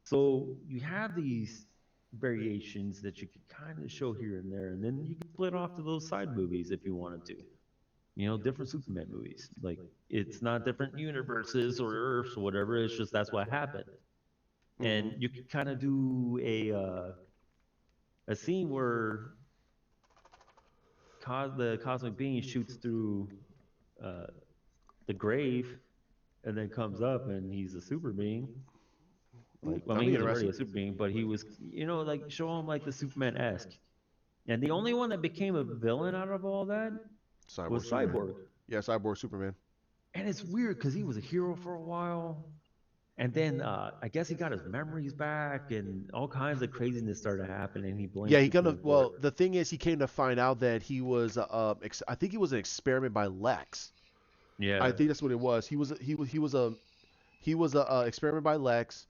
So you have these variations that you could kind of show here and there, and then you could split off to those side movies if you wanted to. Different Superman movies. Like it's not different universes or Earths or whatever. It's just that's what happened, Hmm. and you could kind of do a scene where the cosmic being shoots through uh, the grave and then comes up and he's a super being. Like, well, I That'd mean, be he was already interesting. a super being, but he was, like show him like the Superman esque. And the only one that became a villain out of all that Cyborg was Superman. Cyborg. Yeah, Cyborg Superman. And it's weird because he was a hero for a while, and then I guess he got his memories back, and all kinds of craziness started happening. And he Yeah, blamed he kind Superman of. for Well, it. the thing is, he came to find out that he was. I think he was an experiment by Lex. I Yeah, think that's what it was. He was a experiment by Lex,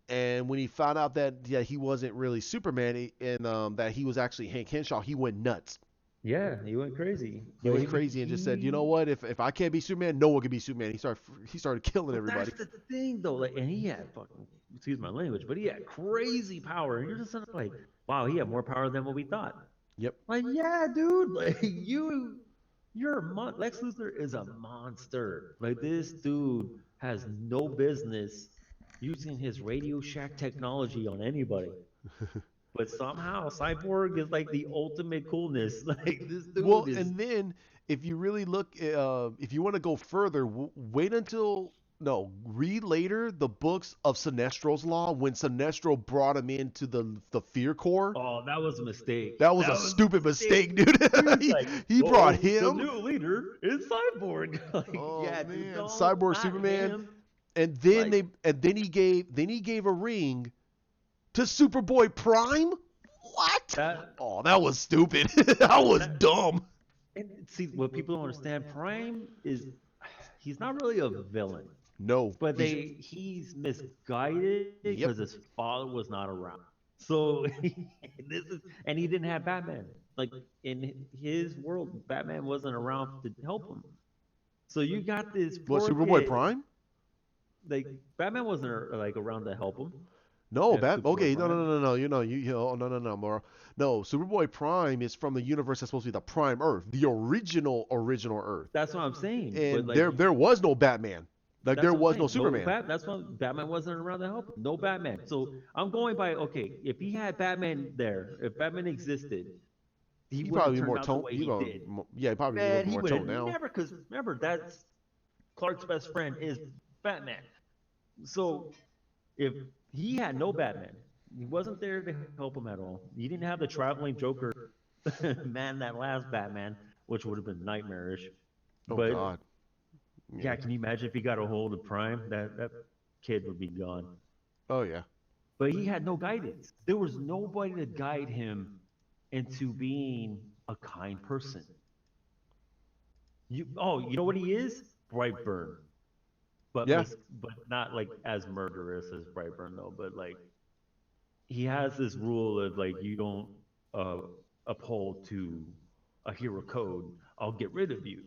and when he found out that he wasn't really Superman and that he was actually Hank Henshaw, he went nuts. yeah, he went crazy. He But went crazy and just said, you know what? If I can't be Superman, no one can be Superman. He started killing but everybody. that's the thing though. Like, and he had fucking, excuse my language, but he had crazy power, and you're just sort of like, wow, he had more power than what we thought. Yep. Like, yeah, dude, like you're Lex Luthor is a monster. Like, this dude has no business using his Radio Shack technology on anybody. But somehow Cyborg is like the ultimate coolness. Like, this dude Well, is, and then if you really look, if you want to go further, wait until no, read later the books of Sinestro's Law when Sinestro brought him into the Fear Core. oh, that was a mistake. That was That a was a stupid mistake. mistake, dude. He's he, like, he brought oh, the him. new leader is Cyborg. Like, Oh yeah, dude, man, don't, Cyborg not Superman, him. and then Like, he gave a ring to Superboy Prime. What? that, Oh, that was stupid. That was that, dumb. and see, what people don't understand, Prime is, he's not really a villain, No, but he's misguided yep. because his father was not around. So this is, and he didn't have Batman. Like, in his world, Batman wasn't around to help him. So you got this What, poor Superboy kid. Prime? Like, Batman wasn't like around to help him. No, Superboy Okay, no, no, Prime. no, no, no. Oh, no, no, no, Mara. No, Superboy Prime is from the universe that's supposed to be the Prime Earth, the original Earth, That's what I'm saying. But and like, there was no Batman, like that's there what I'm was no saying. No Superman. Bat. That's why Batman wasn't around to help him. No Batman. So I'm going by, okay. If he had Batman there, if Batman existed, he He wouldn't probably have be turned more out the tone. way he did. Yeah, he probably be a little Man, bit he more would have toned down. never. Because remember, that's Clark's best friend is Batman. So if he had no Batman, he wasn't there to help him at all. He didn't have the traveling Joker, man, that last Batman, which would have been nightmarish. Oh But God. yeah, Yeah. can you imagine if he got a hold of Prime? That kid would be gone. Oh yeah. But he had no guidance. There was nobody to guide him into being a kind person. You know what he is? Brightburn, Yeah. but not like as murderous as Brightburn though. But like, he has this rule of like, you don't uh, uphold to a hero code, I'll get rid of you.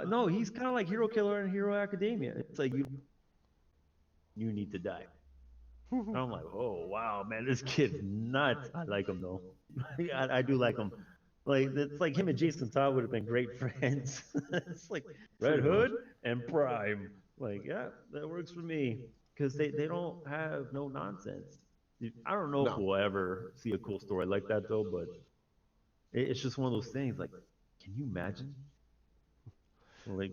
No, he's kind of like Hero Killer and Hero Academia. It's like, you need to die. And I'm like, oh wow, man, this kid's nuts. I like him though. I do like him. Like, it's like him and Jason Todd would have been great friends. It's like Red Pretty much. Hood and Prime. Like, yeah, that works for me because they don't have no nonsense. I don't know if No. we'll ever see a cool story like that though, but it's just one of those things. Like, can you imagine? Like,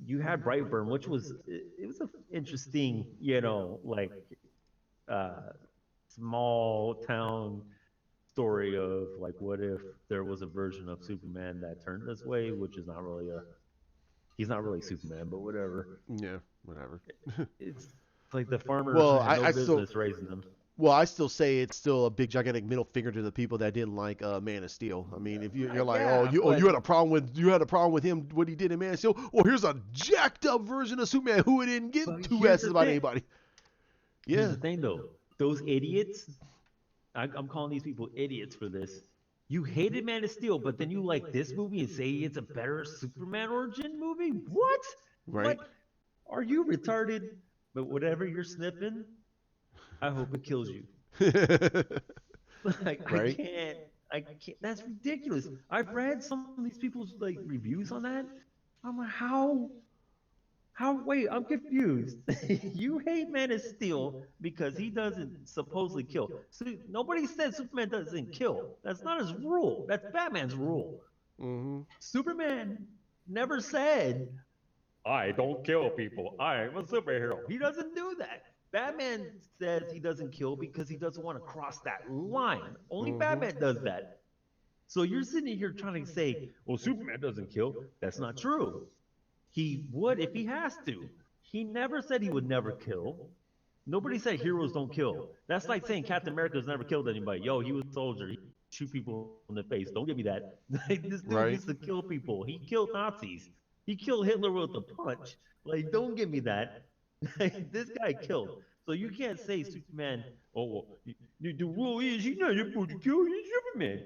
you had Brightburn, which was, it was an interesting, like, uh, small town story of like, what if there was a version of Superman that turned this way, which is not really he's not really Superman, but whatever. Yeah. Whatever. It's like the farmer well, had I, no I still. business raising them. Well, I still say it's still a big gigantic middle finger to the people that didn't like Man of Steel. I mean, if you're like, oh, Yeah, you but had a problem with him what he did in Man of Steel. Well, here's a jacked up version of Superman who didn't give but two s's about anybody. here's Yeah. the thing though, those idiots. I'm calling these people idiots for this. You hated Man of Steel, but then you like this movie and say it's a better Superman origin movie? What? Right. Like, are you retarded? But whatever you're sniffing, I hope it kills you. Like, I right. can't. I can't. That's ridiculous. I've read some of these people's like reviews on that. I'm like, How? Wait, I'm confused. You hate Man of Steel because he doesn't supposedly kill. So nobody said Superman doesn't kill. That's not his rule. That's Batman's rule. Mm-hmm. Superman never said, I don't kill people. I am a superhero. He doesn't do that. Batman says he doesn't kill because he doesn't want to cross that line. Only Mm-hmm. Batman does that. So you're sitting here trying to say, well, Superman doesn't kill. That's not true. He would if he has to. He never said he would never kill. Nobody said heroes don't kill. That's like saying Captain America's never killed anybody. Yo, he was a soldier. He shoot people in the face. Don't give me that. Like, this dude Right. used to kill people. He killed Nazis. He killed Hitler with a punch. Like, don't give me that. This guy killed. So you can't say Superman. Oh, well, the rule is he's not supposed to kill. He's Superman.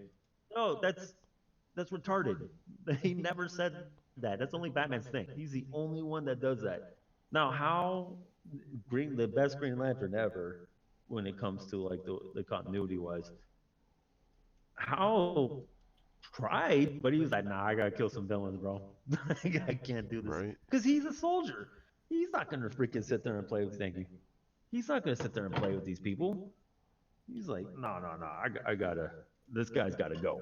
No, that's retarded. He never said that. That's only Batman's thing. He's the only one that does that. Now, how the best Green Lantern ever when it comes to like the continuity wise, how tried, but he was like, nah, I gotta kill some villains, bro. I can't do this Right. because he's a soldier. He's not gonna freaking sit there and play with. Thank you. He's not gonna sit there and play with these people. He's like, no, no, no. I gotta. This guy's gotta go.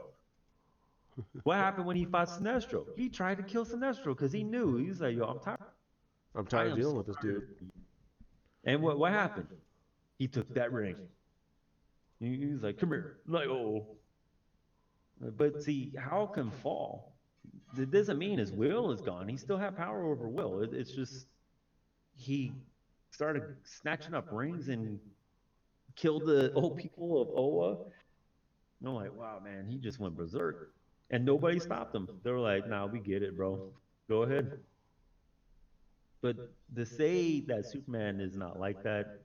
What happened when he fought Sinestro? He tried to kill Sinestro because he knew. He was like, yo, I'm tired. I'm I tired of am dealing so with this tired of dude. this. And what happened? He took that ring. He was like, come here. I'm like, oh. But see, Hal can fall. That doesn't mean his will is gone. He still had power over will. It's just he started snatching up rings and killed the old people of Oa. And I'm like, wow, man, he just went berserk. And nobody stopped him. They were like, nah, we get it, bro. Go ahead. But to say that Superman is not like that,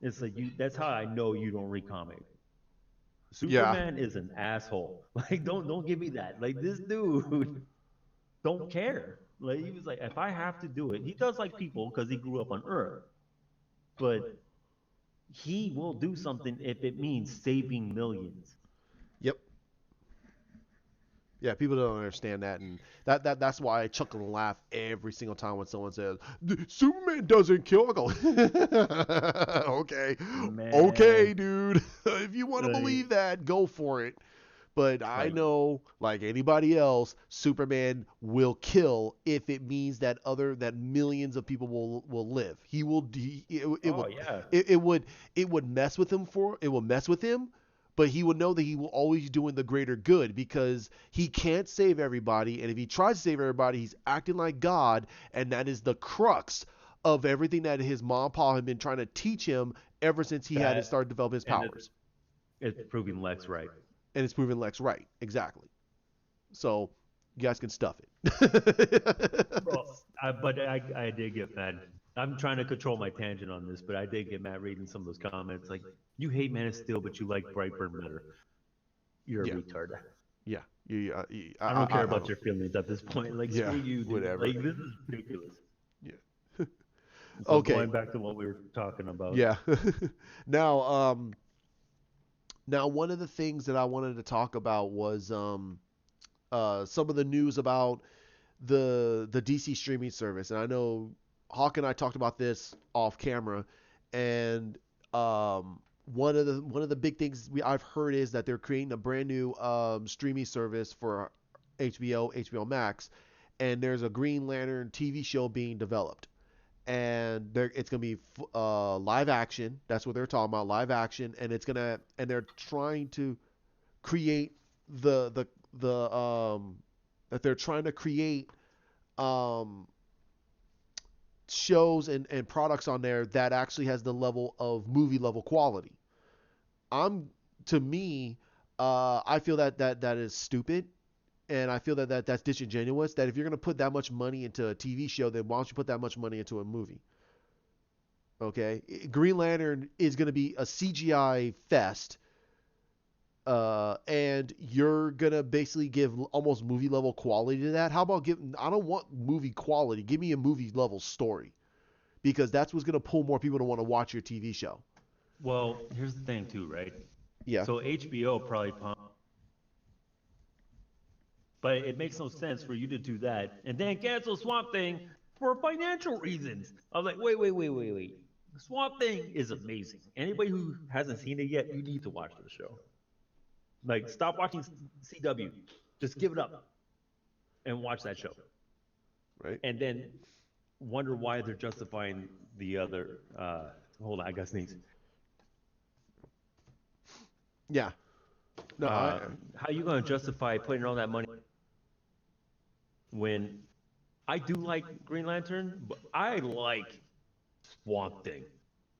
it's like you that's how I know you don't read comics. Yeah. Superman is an asshole. Like don't give me that. Like this dude don't care. Like he was like, if I have to do it, he does like people because he grew up on Earth, but he will do something if it means saving millions. Yep. Yeah, people don't understand that, and that's why I chuckle and laugh every single time when someone says Superman doesn't kill. I go, okay, okay, Man, dude. If you want to like, believe that, go for it. But I like know, like anybody else, Superman will kill if it means that millions of people will live. He will. It oh will. yeah. It would mess with him for. It will mess with him, but he will know that he will always doing the greater good because he can't save everybody, and if he tries to save everybody, he's acting like God, and that is the crux of everything that his mom and pa have been trying to teach him ever since he had to That start developing his and powers. it's proving Lex right. And it's proven Lex right. Exactly. So you guys can stuff it. Well, but I did get mad. I'm trying to control my tangent on this, but I did get mad reading some of those comments. Like, you hate Man of Steel, but you like Brightburn better. You're a Yeah. retard. Yeah. You, I don't care I about don't. your feelings at this point. Like, Yeah. screw you, dude. Whatever. Like, this is ridiculous. Yeah. So Okay. going back to what we were talking about. Yeah. now, now one of the things that I wanted to talk about was some of the news about the DC streaming service, and I know Hawk and I talked about this off camera, and one of the big things I've heard is that they're creating a brand new streaming service for HBO Max, and there's a Green Lantern TV show being developed, and it's gonna be live action. That's what they're talking about, live action, and they're trying to create the that they're trying to create um, shows and products on there that actually has the level of movie level quality. I'm to me, I feel that is stupid, and I feel that's disingenuous. That if you're gonna put that much money into a TV show, then why don't you put that much money into a movie? Okay, Green Lantern is gonna be a CGI fest, and you're gonna basically give almost movie level quality to that. How about giving? I don't want movie quality. Give me a movie level story because that's what's gonna pull more people to want to watch your TV show. Well, here's the thing, too, right? Yeah. So HBO probably pumped, but it makes no sense for you to do that and then cancel Swamp Thing. for financial reasons. I was like, wait. The Swamp Thing is amazing. Anybody who hasn't seen it yet, you need to watch the show. Like, stop watching CW. Just give it up and watch that show. Right? And then wonder why they're justifying the other. Hold on, I got sneeze. Yeah. No, I. How you gonna justify putting all that money when I do like Green Lantern, but I like Swamp Thing.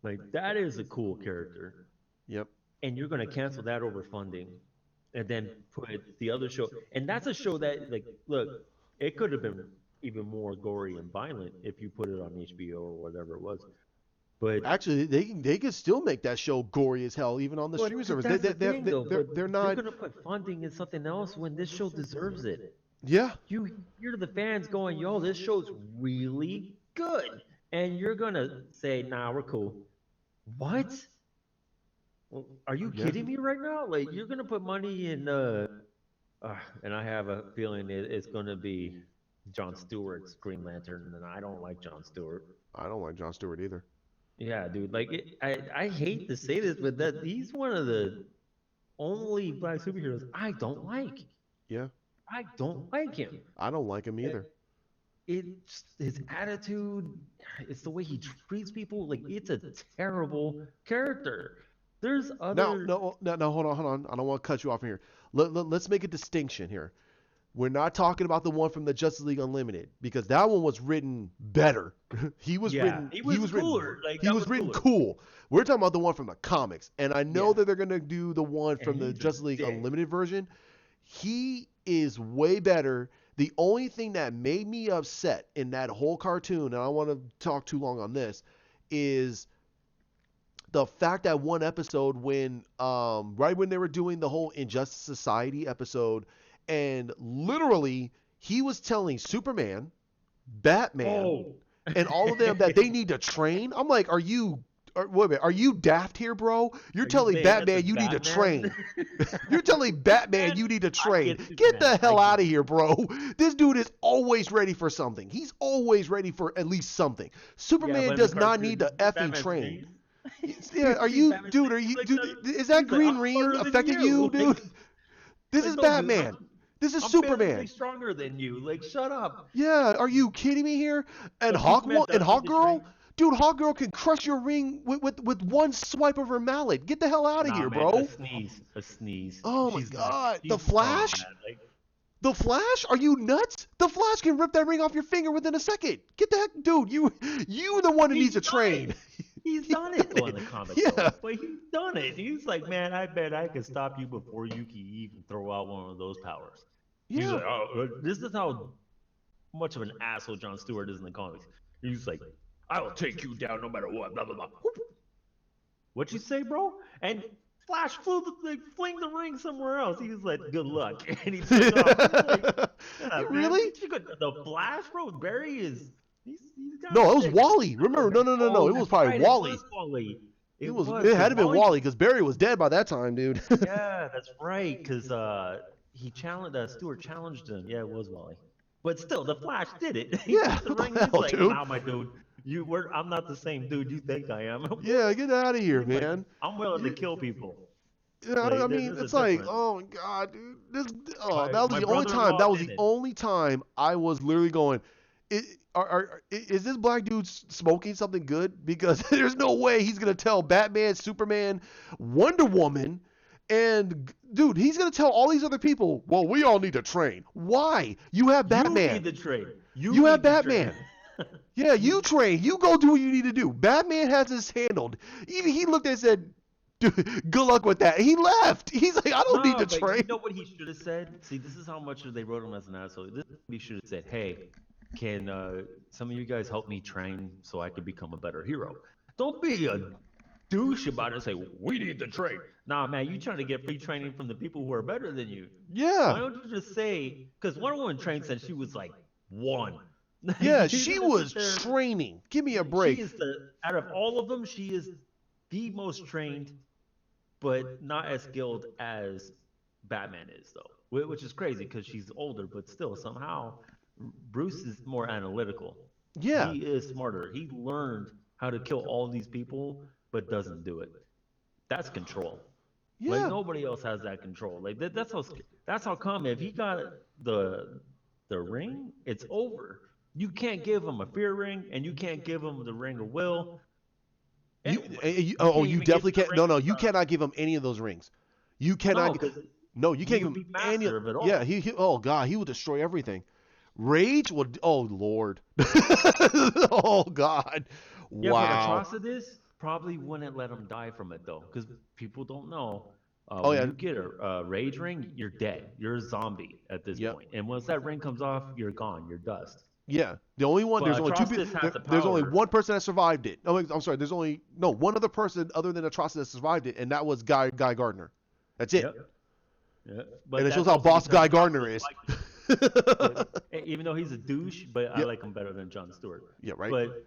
Like that is a cool character, Yep. and you're gonna cancel that over funding, and then put the other show. And that's a show that, like, look, it could have been even more gory and violent if you put it on HBO or whatever it was. But Actually, they can still make that show gory as hell, even on the streaming service. that's the thing, though. But They're you're not. gonna put funding in something else when this show deserves it. Yeah. You hear the fans going, "Yo, this show's really good," and you're gonna say, "Nah, we're cool." What? Well, are you Yeah. kidding me right now? Like you're gonna put money in, and I have a feeling it's gonna be John Stewart's Green Lantern, and I don't like John Stewart. I don't like Jon Stewart either. Yeah, dude. Like I hate to say this, but that he's one of the only black superheroes I don't like. Yeah. I don't like him. I don't like him either. It's his attitude, it's the way he treats people. Like it's a terrible character. There's Now, other. no, hold on. I don't want to cut you off here. Let's make a distinction here. We're not talking about the one from the Justice League Unlimited because that one was written better. He was written. He was cooler. Written, Like he that was written cooler. cool. We're talking about the one from the comics, and I know Yeah. that they're gonna do the one And from the he's a Justice League dick. Unlimited version. He is way better. The only thing that made me upset in that whole cartoon, and I don't want to talk too long on this, is the fact that one episode when right when they were doing the whole Injustice Society episode, and literally he was telling Superman, Batman, Oh. and all of them that they need to train. I'm like, wait a minute, are you daft here, bro? You're Are you telling saying that Batman to you need to Batman? train. You're telling Batman you need to I train. get Get the Superman. hell I out get of here, bro. This dude is always ready for something. He's always ready for at least something. Yeah, Superman but in does the not cartoon, need to effing Batman's train. sneeze. Yeah, are See you, Batman's dude? sneeze, Are you, like, dude? the- Is that he's like, green "I'm ring smarter than affecting you, dude? Like, This like, is no, dude, Batman. This is I'm physically Superman. stronger than you. Like, shut up. Yeah, are you kidding me here? And But Superman does need Hawk to Girl, train. dude, Hawk Girl can crush your ring with one swipe of her mallet. Get the hell out of Nah, here, man, bro. a sneeze. Oh my She's not. God, the She's Flash? man. Like, The Flash? Are you nuts? The Flash can rip that ring off your finger within a second. Get the heck, dude. You the one that needs to train. He's done it though in the comic. Yeah. Though. But he's done it. He's like, man, I bet I could stop you before you can even throw out one of those powers. He's Yeah. like, oh, this is how much of an asshole John Stewart is in the comics. He's like, I will take you down no matter what. Blah blah blah. What you say, bro? And Flash fling the ring somewhere else. He was like, good luck, and he took off. He's like, yeah, man, Really? the Flash, bro. Barry is. He's got No, it was sick. Wally. Remember? No. Oh, It was that's probably right, Wally. It was Wally. It was. had to 'Cause been Wally because Barry was dead by that time, dude. Yeah, that's right. Because he challenged. Stewart challenged him. Yeah, it was Wally. But still, the Flash did it. He Yeah, took the what the ring. He's hell, like, dude? nah, my dude. I'm not the same dude you think I am. Yeah, get out of here, Like, man. I'm willing to kill people. Yeah, Like, I mean, there's a it's like, difference. oh my God, dude. My- That was my the only time. brother-in-law That was did the it. only time I was literally going. Is this black dude smoking something good? Because there's no way he's gonna tell Batman, Superman, Wonder Woman, and dude, he's gonna tell all these other people. Well, we all need to train. Why? You have You Batman. need the trade. You have need the Batman. trade. Yeah, you train. You go do what you need to do. Batman has this handled. Even he looked and said, "Dude, good luck with that." He left. He's like, I don't need to but train. You know what he should have said? See, this is how much they wrote him as an asshole. This is what he should have said. Hey, can some of you guys help me train so I can become a better hero? Don't be a douche about it and say, we need to train. Nah, man, you trying to get free training from the people who are better than you. Why Yeah. don't you just say, because Wonder Woman trained since she was like 1. Yeah, You she gonna was sit there- training. Give me a She break. is out of all of them, she is the most trained, but not as skilled as Batman is, though. Which is crazy because she's older, but still somehow Bruce is more analytical. Yeah, He is smarter. He learned how to kill all these people, but doesn't do it. That's control. Like yeah. nobody else has that control. Like that's how come if he got the the ring, it's over. You can't give him a fear ring, and you can't give him the ring of will. Anyone. You Oh, can't you even give him definitely the can't. ring No, no, of you cannot give him any of those rings. You cannot. no, because No, you he can't give would him be any. master of it Yeah, all. Oh God, he will destroy everything. Rage would. Oh Lord. Oh God. Yeah, but Wow. Atrocitus probably wouldn't let him die from it though, because people don't know. Oh When yeah. you get a rage ring, you're dead. You're a zombie at this Yep. point. And once that ring comes off, you're gone. You're dust. Yeah. The only one. There's But only two Atrocitus people. has the There's only power. one person that survived it. Oh, I'm sorry. There's only no one other person other than Atrocity that survived it, and that was Guy Gardner. That's it. Yep. Yep. And But it shows that's how also boss because Guy Gardner Atrocitus is. likes him. But even though he's a douche, but I Yep. like him better than Jon Stewart. Yeah. Right. But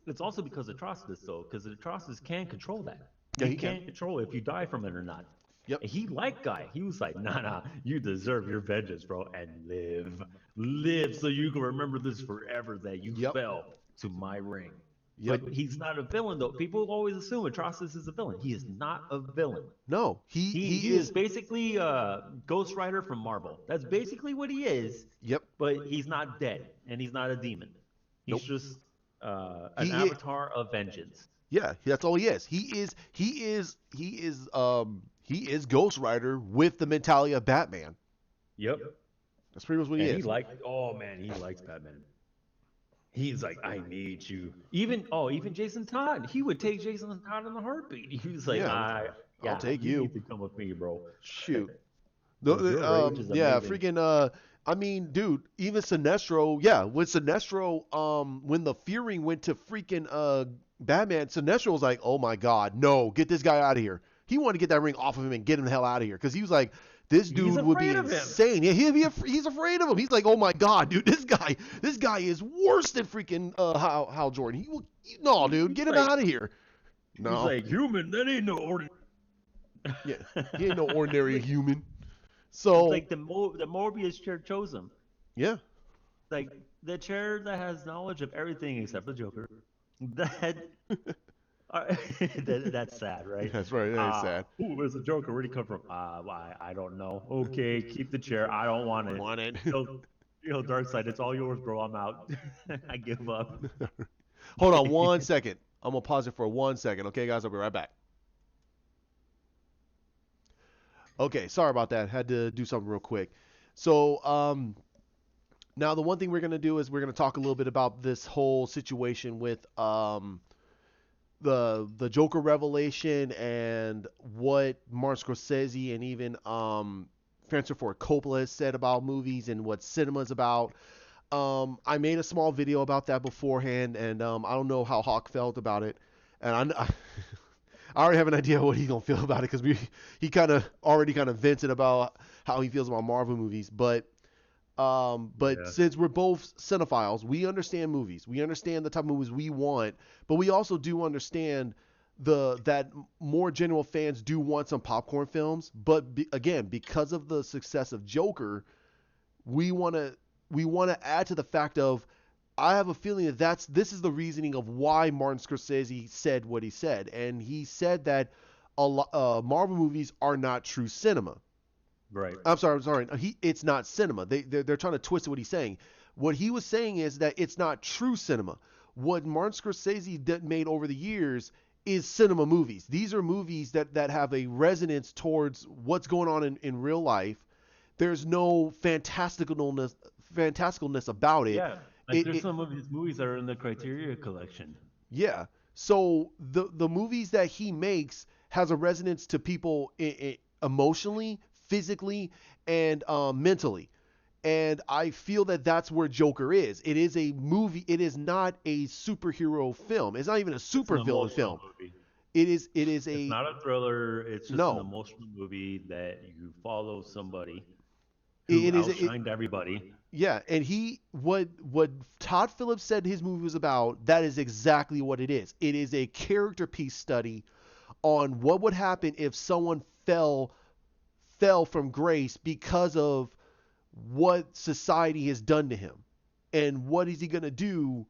it's also because Atrocitus, though, because Atrocitus can control that. Yeah, He he can. can control if you die from it or not. Yep. And he liked Guy. He was like, nah, you deserve your vengeance, bro, and live. Live so you can remember this forever that you Yep. fell to my ring. Yep. But he's not a villain, though. People always assume Atrocitus is a villain. He is not a villain. No, He is basically Ghost Rider from Marvel. That's basically what he is, Yep. but he's not dead and he's not a demon. He's Nope. just an He avatar of vengeance. Yeah, that's all he is. He is Ghost Rider with the mentality of Batman. Yep. That's pretty much what he And is. oh man, he likes Batman. He's like, I need you. Even Jason Todd, he would take Jason Todd in a heartbeat. He was like, Yeah, I'll yeah, take you you. need to come with me, bro. Shoot. Your rage is Yeah, amazing. freaking I mean, dude, even Sinestro, yeah, with Sinestro, when the Fury went to freaking Batman, Sinestro was like, "Oh my God, no, get this guy out of here." He wanted to get that ring off of him and get him the hell out of here because he was like, "This He's dude would be afraid of him. insane." Yeah, he's afraid of him. He's like, "Oh my God, dude, this guy is worse than freaking Hal Jordan. No, dude, get him Like out of here." he's No, like, human, that ain't no ordinary. yeah, he ain't no ordinary like, human. it's So like the Morbius chair chose him. yeah, Like the chair that has knowledge of everything except the Joker. That, that's sad, right? that's right. That is sad. Who is the Joker? Where'd he come from? I don't know. Okay, keep the chair. I don't want it. Want it? Darkseid, it's all yours, bro. I'm out. I give up. Hold on 1 second. I'm gonna pause it for 1 second. Okay, guys, I'll be right back. Okay, sorry about that. Had to do something real quick. So, now the one thing we're gonna do is we're gonna talk a little bit about this whole situation with the Joker revelation and what Martin Scorsese and even Francis Ford Coppola has said about movies and what cinema is about. I made a small video about that beforehand, and I don't know how Hawk felt about it, and I already have an idea what he's gonna feel about it because he kind of already kind of vented about how he feels about Marvel movies, but Yeah. since we're both cinephiles, we understand movies. We understand the type of movies we want, but we also do understand that more general fans do want some popcorn films. But again, because of the success of Joker, we want to we want to add to the fact of I have a feeling that this is the reasoning of why Martin Scorsese said what he said, and he said that Marvel movies are not true cinema. Right. I'm sorry. It's not cinema. They're trying to twist what he's saying. What he was saying is that it's not true cinema. What Martin Scorsese made over the years is cinema movies. These are movies that have a resonance towards what's going on in real life. There's no fantasticalness about it. Yeah. Like It, there's it some of his movies that are in the Criteria collection. Yeah. So the movies that he makes has a resonance to people emotionally, physically, and mentally. And I feel that that's where Joker is. It is a movie. It is not a superhero film. It's not even a It's an supervillain emotional film. movie. It is It's a not a thriller. It's just an no. emotional movie that you follow somebody who It is outshined everybody. yeah. And what Todd Phillips said his movie was about. That is exactly what it is. It is a character piece study on what would happen if someone fell from grace because of what society has done to him, and what is he going to do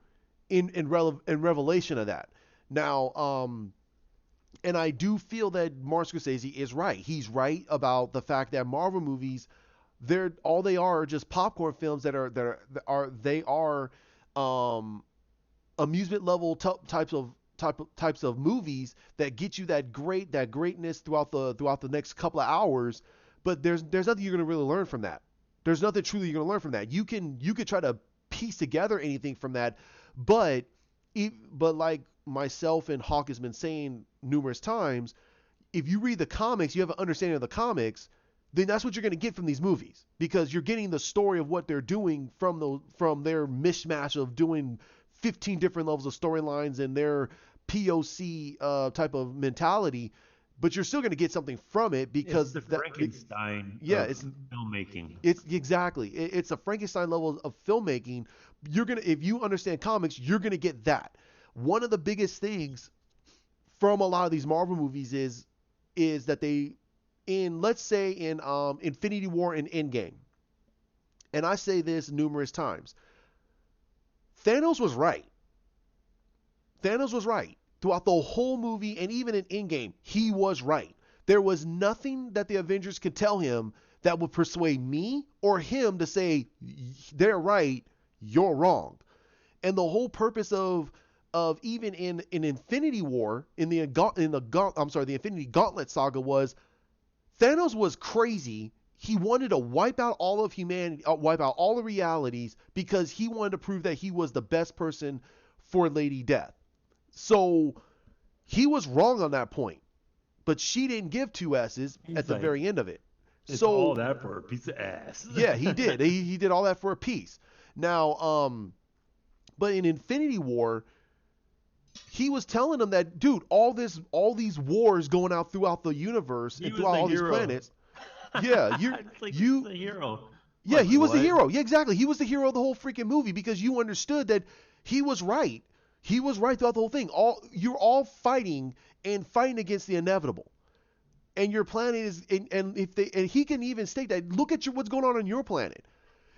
in revelation of that. Now, and I do feel that Martin Scorsese is right. He's right about the fact that Marvel movies, they're all they are just popcorn films that are um, amusement level types of movies that get you that greatness throughout the next couple of hours. But there's nothing you're gonna really learn from that. There's nothing truly you're gonna learn from that. You could try to piece together anything from that, but but like myself and Hawk has been saying numerous times, if you read the comics, you have an understanding of the comics, then that's what you're going to get from these movies because you're getting the story of what they're doing from their mishmash of doing 15 different levels of storylines and their POC type of mentality. But you're still going to get something from it It's because the Frankenstein yeah, of filmmaking. it's exactly it's a Frankenstein level of filmmaking. You're gonna if you understand comics, you're gonna get that. One of the biggest things from a lot of these Marvel movies is that they in let's say in Infinity War and Endgame, and I say this numerous times, Thanos was right. Thanos was right throughout the whole movie, and even in Endgame, he was right. There was nothing that the Avengers could tell him that would persuade me or him to say they're right, you're wrong. And the whole purpose of even in Infinity War the Infinity Gauntlet saga was Thanos was crazy. He wanted to wipe out all of humanity, wipe out all the realities because he wanted to prove that he was the best person for Lady Death. So he was wrong on that point, but she didn't give two S's at He's the like, very end of it. it's all So that for a piece of ass. yeah, he did. He did all that for a piece. Now, but in Infinity War, he was telling them that, dude, all these wars going out throughout the universe He and was throughout the all these hero. planets. Yeah, It's like he's you, the hero. yeah, Like he was the what? hero. Yeah, exactly. He was the hero of the whole freaking movie because you understood that he was right. He was right throughout the whole thing. You're all fighting and fighting against the inevitable. And your planet is, and if they, and he can even state that. Look at what's going on your planet.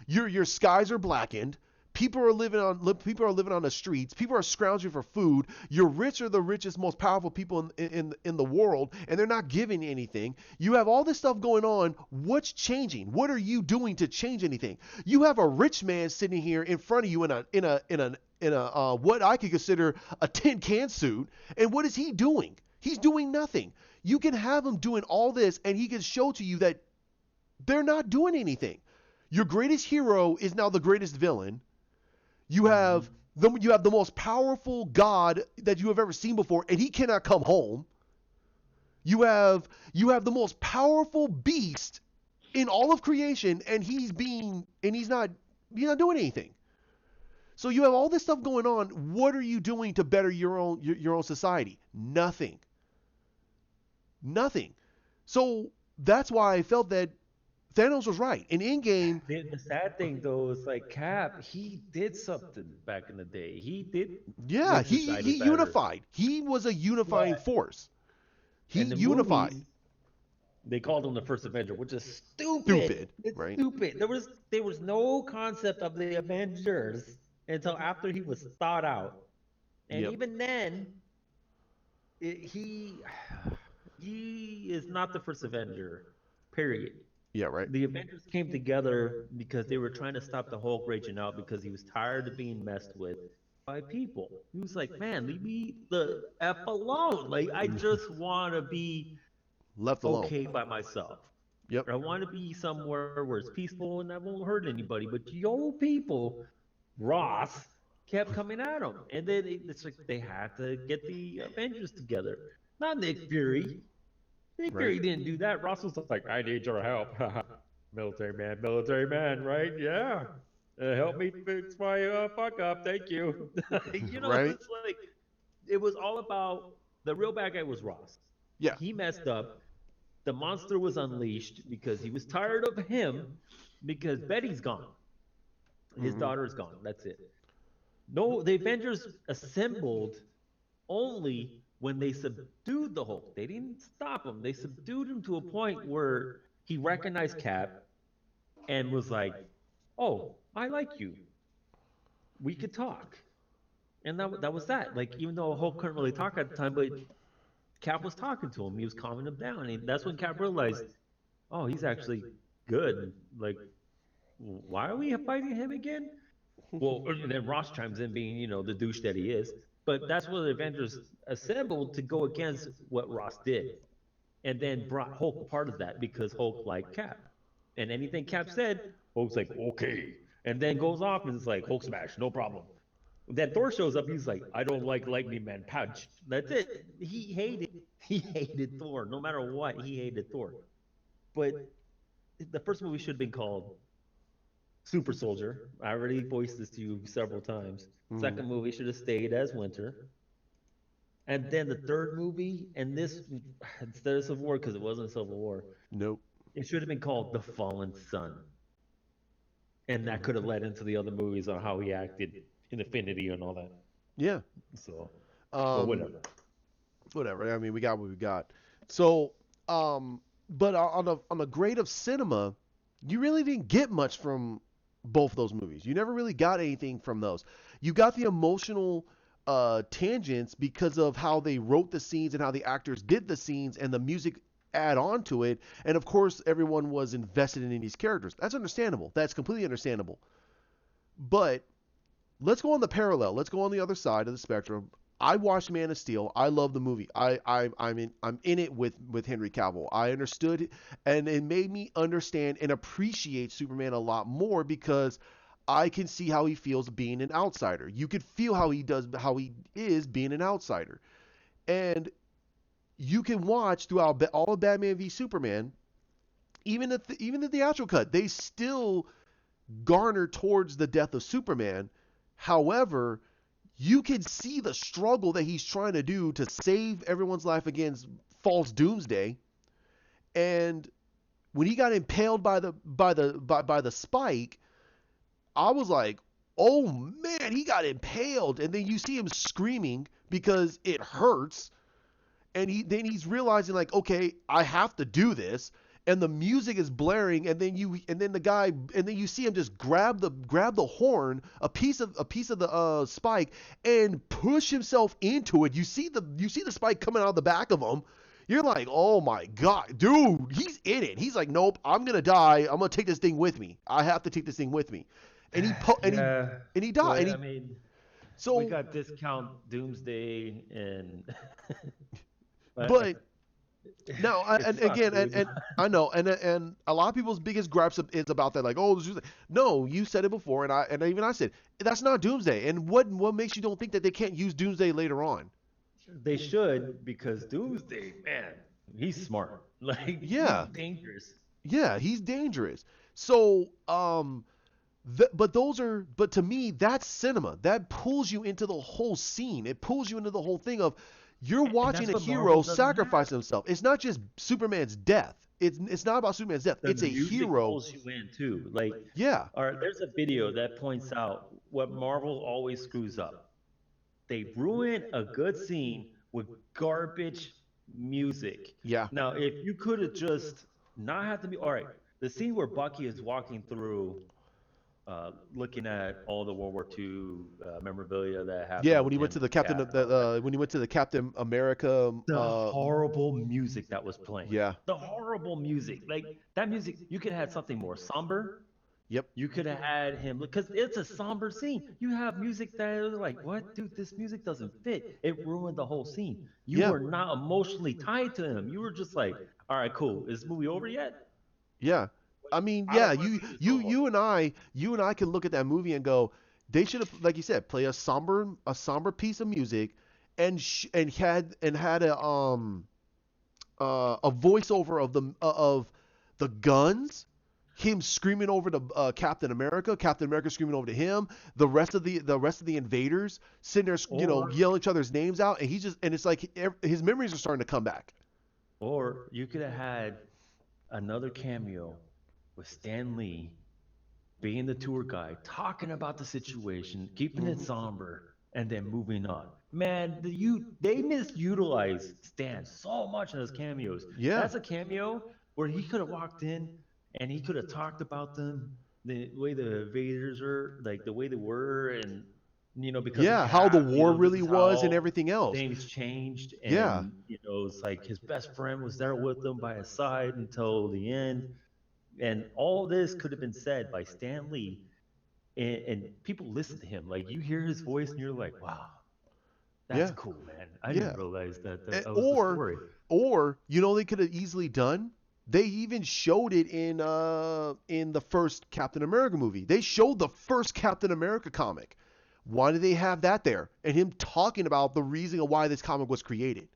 Your skies are blackened. People are living on the streets. People are scrounging for food. Your rich are the richest, most powerful people in the world, and they're not giving anything. You have all this stuff going on. What's changing? What are you doing to change anything? You have a rich man sitting here in front of you in a what I could consider a tin can suit, and what is he doing? He's doing nothing. You can have him doing all this, and he can show to you that they're not doing anything. Your greatest hero is now the greatest villain. Hmm. You have the most powerful god that you have ever seen before, and he cannot come home. You have the most powerful beast in all of creation, and he's not doing anything. So you have all this stuff going on. What are you doing to better your own society? Nothing. Nothing. So that's why I felt that Thanos was right. In Endgame, The sad thing though is like Cap, he did something back in the day. He did yeah, make he society better. unified. He was a unifying But force. He in the unified. movies, they called him the first Avenger, which is stupid. Stupid, It's right? stupid. There was no concept of the Avengers until after he was thought out. And Yep. even then, he he is not the first Avenger. Period. Yeah, right. The Avengers came together because they were trying to stop the Hulk raging out because he was tired of being messed with by people. He was like, man, leave me the F alone. Like, I just want to be Left alone. okay by myself. Yep. I want to be somewhere where it's peaceful and I won't hurt anybody. But yo, people, Ross, kept coming at him. And then it's like they had to get the Avengers together. Not Nick Fury. Nick Right. Fury didn't do that. Ross was like, I need your help. Military man, right? Yeah. Help me fix my fuck up. Thank you. Right. It's like, it was all about the real bad guy was Ross. Yeah. He messed up. The monster was unleashed because he was tired of him because Betty's gone. His Hmm. daughter's gone. That's it. No, the Avengers assembled only when they subdued the Hulk. They didn't stop him. They subdued him to a point where he recognized Cap and was like, "Oh, I like you. We could talk." And that was that. Like, even though Hulk couldn't really talk at the time, but Cap was talking to him. He was calming him down. And that's when Cap realized, oh, he's actually good. Like, why are we fighting him again? Well, and then Ross chimes in, being, the douche that he is. But that's where the Avengers assembled to go against what Ross did, and then brought Hulk a part of that because Hulk liked Cap. And anything Cap said, Hulk's like, okay. And then goes off and it's like, Hulk smash, no problem. Then Thor shows up, he's like, I don't like Lightning Man, pouch. That's it. He hated Thor. No matter what, he hated Thor. But the first movie should have been called Super Soldier. I already voiced this to you several times. Mhm. Second movie should have stayed as Winter. And then the third movie, and this instead of Civil War, because it wasn't Civil War, Nope. it should have been called The Fallen Sun. And that could have led into the other movies on how he acted in Infinity and all that. Yeah. So, but Um. whatever. Whatever. I mean, we got what we got. So, but on the grade of cinema, you really didn't get much from both those movies. You never really got anything from those. You got the emotional tangents because of how they wrote the scenes and how the actors did the scenes and the music add on to it. And of course, everyone was invested in these characters. That's understandable. That's completely understandable. But let's go on the parallel. Let's go on the other side of the spectrum. I watched Man of Steel. I love the movie. I'm in it with Henry Cavill. I understood, and it made me understand and appreciate Superman a lot more because I can see how he feels being an outsider. You could feel how he is being an outsider, and you can watch throughout all of Batman v Superman. Even the theatrical cut, they still garner towards the death of Superman. However, you can see the struggle that he's trying to do to save everyone's life against false doomsday. And when he got impaled by the spike, I was like, "Oh man, he got impaled." And then you see him screaming because it hurts, and he's realizing like, okay, I have to do this, and the music is blaring, and then the guy, and then you see him just grab the horn, a piece of the spike, and push himself into it. You see the spike coming out of the back of him. You're like, oh my god, dude, he's in it. He's like, nope, I'm gonna die. I'm gonna take this thing with me. I have to take this thing with me. And Yeah, he died. And but I he mean, we so got Discount Doomsday, and but but No, it and sucks, again, dude. and I know, and a lot of people's biggest gripes is about that. Like, oh, no, you said it before, and even I said that's not Doomsday. And what makes you don't think that they can't use Doomsday later on? They should, because Doomsday, man, he's smart. Like, he's Yeah, dangerous. yeah, he's dangerous. So, but to me, that's cinema. That pulls you into the whole scene. It pulls you into the whole thing of you're And watching that's a what Marvel hero doesn't sacrifice have. himself. It's not just Superman's death. It's not about Superman's death. The It's a music hero. pulls you in too. Like, Yeah, all right, there's a video that points out what Marvel always screws up. They ruin a good scene with garbage music. yeah, Now, if you could have just not have to be all right, the scene where Bucky is walking through, looking at all the World War II memorabilia that happened yeah. with him and Cap and all that. When he went to the Captain America, The horrible music that was playing. yeah, The horrible music. Like, that music, you could have had something more somber. yep, You could have had him, because it's a somber scene. You have music that was like, what, dude? This music doesn't fit. It ruined the whole scene. You yeah, were not emotionally tied to him. You were just like, all right, cool. Is this movie over yet? yeah. I mean, I yeah. don't want to see this go home. You and I can look at that movie and go, they should have, like you said, play a somber piece of music, and had a voiceover of the guns, him screaming over to Captain America screaming over to him, the rest of the invaders sitting there, Or, yelling each other's names out, and it's like his memories are starting to come back. or you could have had another cameo with Stan Lee being the tour guide, talking about the situation, keeping it Mhm. somber, and then moving on. Man, they misutilize Stan so much in his cameos. Yeah, That's a cameo where he could have walked in and he could have talked about them, the way the invaders are, like the way they were, and because of Yeah, how the Cap, war this really is was and how everything else. things changed. Yeah, And, it's like his best friend was there with him by his side until the end. And all this could have been said by Stan Lee, and people listen to him. Like, you hear his voice and you're like, wow, that's yeah, cool, man. I didn't yeah. realize Eh, that was the Or, story. they could have easily done. They even showed it in the first Captain America movie. They showed the first Captain America comic. Why did they have that there? And him talking about the reason of why this comic was created.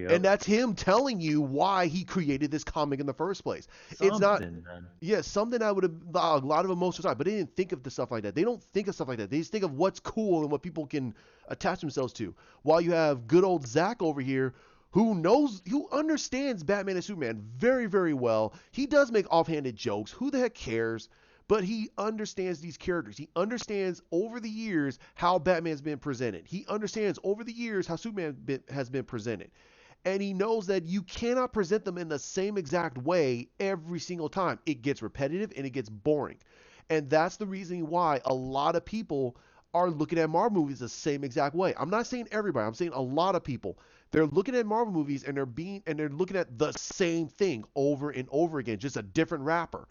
And Yep. that's him telling you why he created this comic in the first place. It's not, Something, man. yeah, something I would have a lot of emotional time, but they didn't think of the stuff like that. They don't think of stuff like that. They just think of what's cool and what people can attach themselves to. While you have good old Zach over here, who understands Batman and Superman very, very well. He does make offhanded jokes. Who the heck cares? But he understands these characters. He understands over the years how Batman's been presented. He understands over the years how has been presented, and he knows that you cannot present them in the same exact way every single time. It gets repetitive and it gets boring. And that's the reason why a lot of people are looking at Marvel movies the same exact way. I'm not saying everybody, I'm saying a lot of people. They're looking at Marvel movies and they're looking at the same thing over and over again, just a different rapper.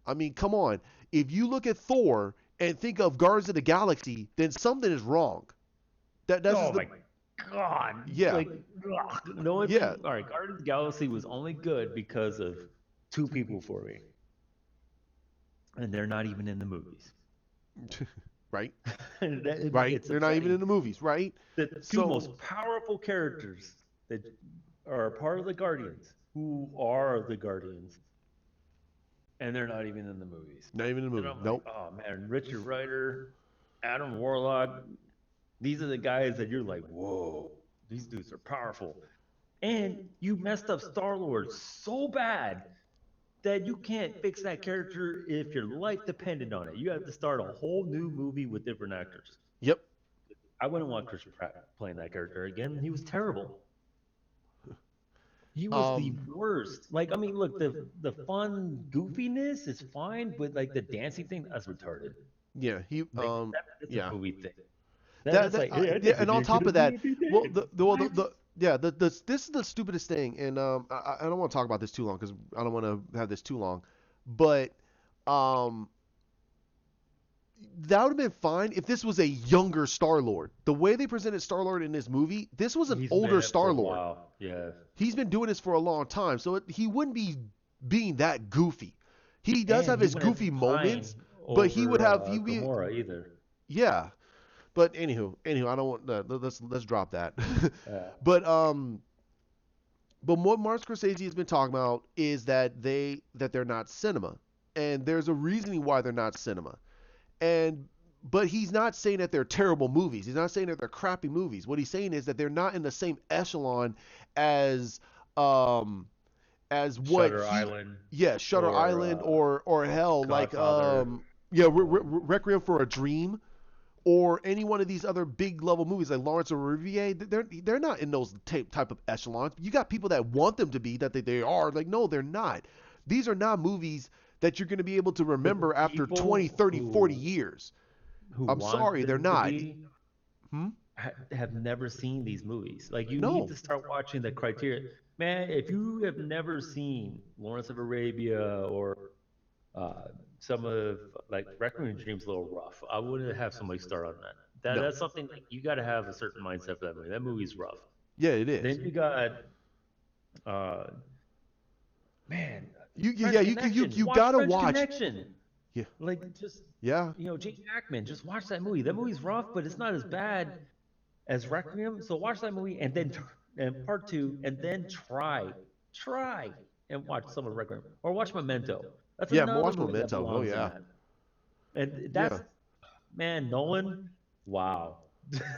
I mean, come on. If you look at Thor and think of Guardians of the Galaxy, then something is wrong. That's just Oh the my God. yeah. Like, ugh. The only Yeah. thing, all right, Guardians of the Galaxy was only good because of two people for me, and they're not even in the movies. Right? Right? It's They're not even upsetting. in the movies, right? The two So, most powerful characters that are a part of the Guardians, who are the Guardians, and they're not even in the movies. not even in the And movie. I'm like, Nope. oh man, Richard Rider, Adam Warlock, these are the guys that you're like, whoa, these dudes are powerful. And you messed up Star Lord so bad that you can't fix that character if your life depended on it. You have to start a whole new movie with different actors. Yep. I wouldn't want Chris Pratt playing that character again. He was terrible. He was the Um, worst. Like, I mean, look, the fun goofiness is fine, but like the dancing thing, that's retarded. yeah, Like that's a yeah. movie thing. That's like, hey, I Yeah, never and on knew top the of that, movie well, did. What? yeah, this is the stupidest thing, and I don't want to talk about this too long because I don't want to have this too long, but um, that would have been fine if this was a younger Star Lord. The way they presented Star Lord in this movie, this was an He's been older it for Star a Lord. while. Yeah. He's been doing this for a long time, so he wouldn't be being that goofy. He does And have he his wouldn't goofy pine moments, but over he be Gamora either. yeah. But anywho, I don't want let's drop that. Uh, but what Martin Scorsese has been talking about is that they're not cinema, and there's a reasoning why they're not cinema. And but he's not saying that they're terrible movies. He's not saying that they're crappy movies. What he's saying is that they're not in the same echelon as um as what Shutter he Island yeah, Shutter or Island or hell like Godfather. yeah, Um, Requiem for a Dream or any one of these other big level movies like Lawrence of Olivier. They're not in those type of echelons. You got people that want them to be that they are. Like no, they're not. These are not movies that you're going to be able to but the remember after 20, people 30, 40 years. who I'm want sorry, they're them to not. be Hmm? have never seen these movies. Like, you need No. to start watching the criteria. Man, if you have never seen Lawrence of Arabia or uh, some of like Requiem Dream's a little rough. I wouldn't have somebody start on that. No. That's something like you got to have a certain mindset for that movie. That movie's rough. Yeah, it is. Then you got uh, man, Yeah, French Connection. you Watch gotta French watch. Connection. Yeah, Like, just yeah, Gene Hackman. Just watch that movie. That movie's rough, but it's not as bad as Requiem. So watch that movie and then and part two, and then try and watch some of Requiem or watch Memento. That's yeah. another Watch movie that Memento. Oh belongs in yeah, that. And yeah, that's, man, Nolan. Wow.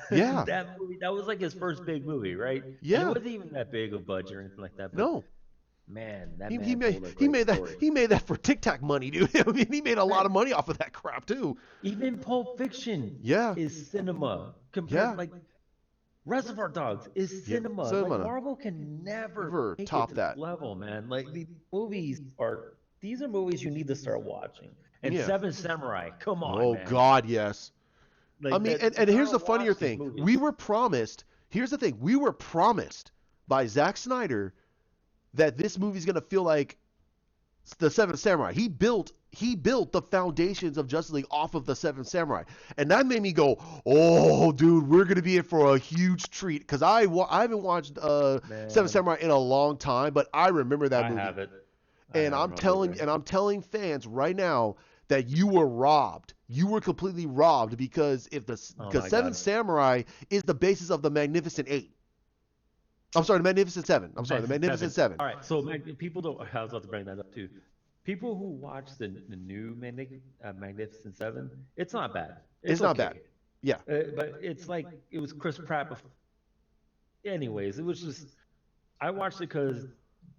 yeah, That movie, that was like his first big movie, right? And it yeah. wasn't even that big of a budget or anything like that, but No, man, that man told a he great made that story. for Tic Tac money, dude. I mean, he made a lot Man, of money off of that crap too. even Pulp Fiction Yeah, is cinema compared, yeah, like, Reservoir Dogs is yeah. cinema. So I'm Like, gonna Marvel can never never take it top to that. that level, man. Like, these are movies you need to start watching. And Yeah. Seven Samurai, come on, Oh man. God, yes. I Like mean, that, and you here's gotta the funnier watch these thing. We movies. were promised. Here's the thing. We were promised by Zack Snyder that this movie's gonna feel like the Seventh Samurai. He built the foundations of Justice League off of the Seventh Samurai, and that made me go, "Oh, dude, we're gonna be in for a huge treat." Because I haven't watched Seven Man, Samurai in a long time, but I remember that I movie, have it. I and have it on Blu-ray. I'm telling fans right now that you were robbed. You were completely robbed Oh because my Seven God. Samurai is the basis of the Magnificent Eight. I'm sorry, the Magnificent Seven. I'm sorry, the Magnificent Magnificent Seven. Seven. All right, so people don't. I was about to bring that up too. People who watch the new Magnificent Seven, it's not bad. It's It's not bad. okay, Yeah. but it's like it was Chris Pratt. Anyways, it was just I watched it because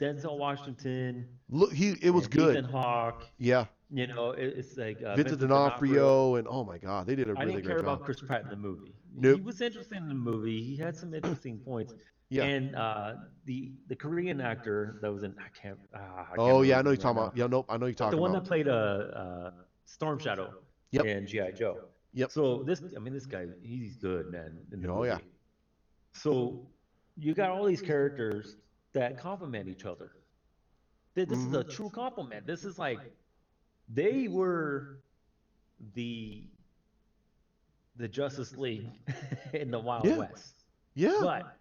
Denzel Washington Look, it was and Ethan good. Hawke. Yeah. It's like Vincent Vincent D'Onofrio. D'Onofrio and oh my god, they did a I really didn't great care job. about Chris Pratt in the movie. He Nope. was interesting in the movie. He had some interesting points. Yeah. And the Korean actor that was in I can't Oh remember yeah, I his know you're name right talking about. now, Yeah, nope, I know you're but the talking one about. that played Storm Shadow Yep. in GI Joe. Yep. So this guy, he's good, man, in the Oh yeah. movie. So you got all these characters that complement each other. This is Hmm. a true compliment. This is like they were the the Justice League in the Wild Yeah. West, Yeah. but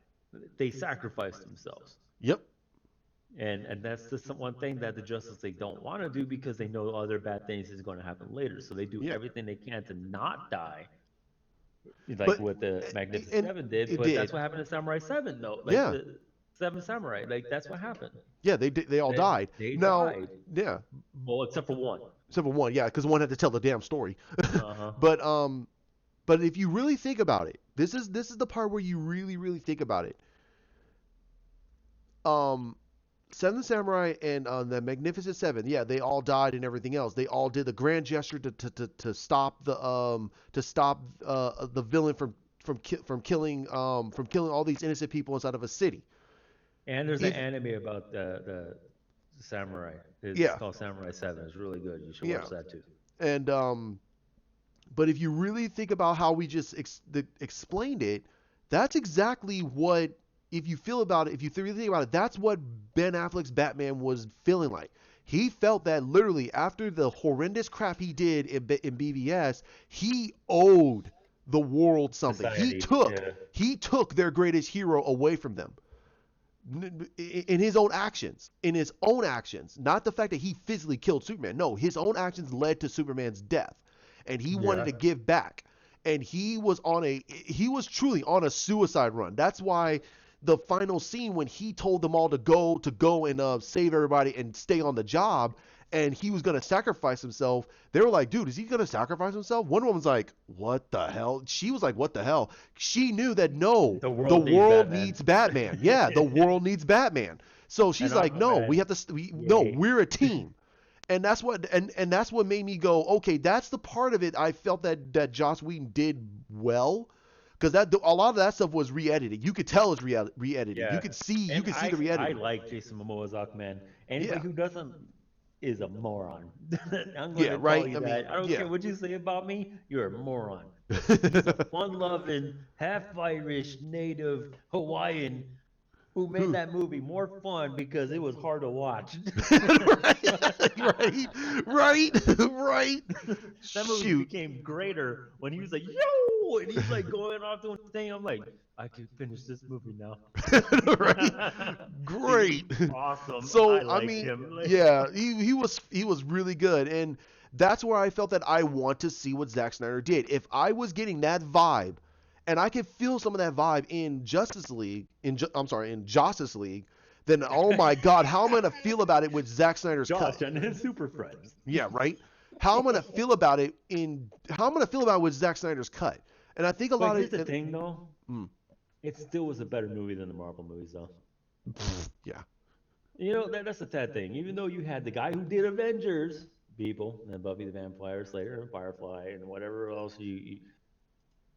they sacrificed themselves. Yep. And that's just one thing that the Justice League don't want to do because they know other bad things is going to happen later. So they do Yeah. everything they can to not die, like But what the Magnificent and Seven did. it But that's did. what happened in Samurai Seven, though. Like Yeah. the Seven Samurai, like that's what happened. Yeah. They did. They all died. They Now. died. Yeah. Well, except for one. Except for one. Yeah, because one had to tell the damn story. Uh huh. but but if you really think about it, this is the part where you really think about it. Um, Seven Samurai and the Magnificent Seven, yeah, they all died and everything else. They all did the grand gesture to stop the villain from killing all these innocent people inside of a city. And there's an If anime about the samurai. It's Yeah, called Samurai Seven. It's really good. You should yeah, watch that too. and but if you really think about how we just explained it, that's exactly what. If you feel about it, if you really think about it, that's what Ben Affleck's Batman was feeling like. He felt that literally after the horrendous crap he did in BVS, he owed the world something. Society. Yeah. He took their greatest hero away from them in his own actions. In his own actions, not the fact that he physically killed Superman. No, his own actions led to Superman's death, and he wanted Yeah. to give back. And he was truly on a suicide run. That's why the final scene when he told them all to go and save everybody and stay on the job, and he was gonna sacrifice himself. They were like, "Dude, is he gonna sacrifice himself?" One woman's like, "What the hell?" She was like, "What the hell?" She knew that no, The the world needs world Batman. needs Batman. Yeah, the world needs Batman. So And she's like, "No, we Aquaman. have to. No, Yay. we're a team." And that's what made me go, okay, that's the part of it I felt that Joss Whedon did well, because that a lot of that stuff was re-edited. You could tell it's re-edited. Yeah. You And could see the I re-editing. like Jason Momoa's Aquaman. Anybody Yeah, who doesn't is a moron. I'm going yeah, to call right. you I mean, that. I don't yeah. care what you say about me. You're a moron. He's a fun-loving, half-Irish, native Hawaiian who made Who? that movie more fun because it was hard to watch. right, right, right. That movie Shoot. became greater when he was like, yo, and he's like going off doing his thing. I'm like, I could finish this movie now. right? He was Great. awesome. I So I liked mean, him. Like, yeah, he was really good, and that's where I felt that I want to see what Zack Snyder did. If I was getting that vibe, and I could feel some of that vibe in Justice League, I'm sorry, in Justice League, then oh my God, how am I gonna feel about it with Zack Snyder's cut? Josh and his super friends. Yeah, right. How I'm gonna feel about it with Zack Snyder's cut, and I think a But lot of here's the thing, though. mm, It still was a better movie than the Marvel movies, though. yeah, That's the sad thing. Even though you had the guy who did Avengers, people, and Buffy the Vampire Slayer, and Firefly, and whatever else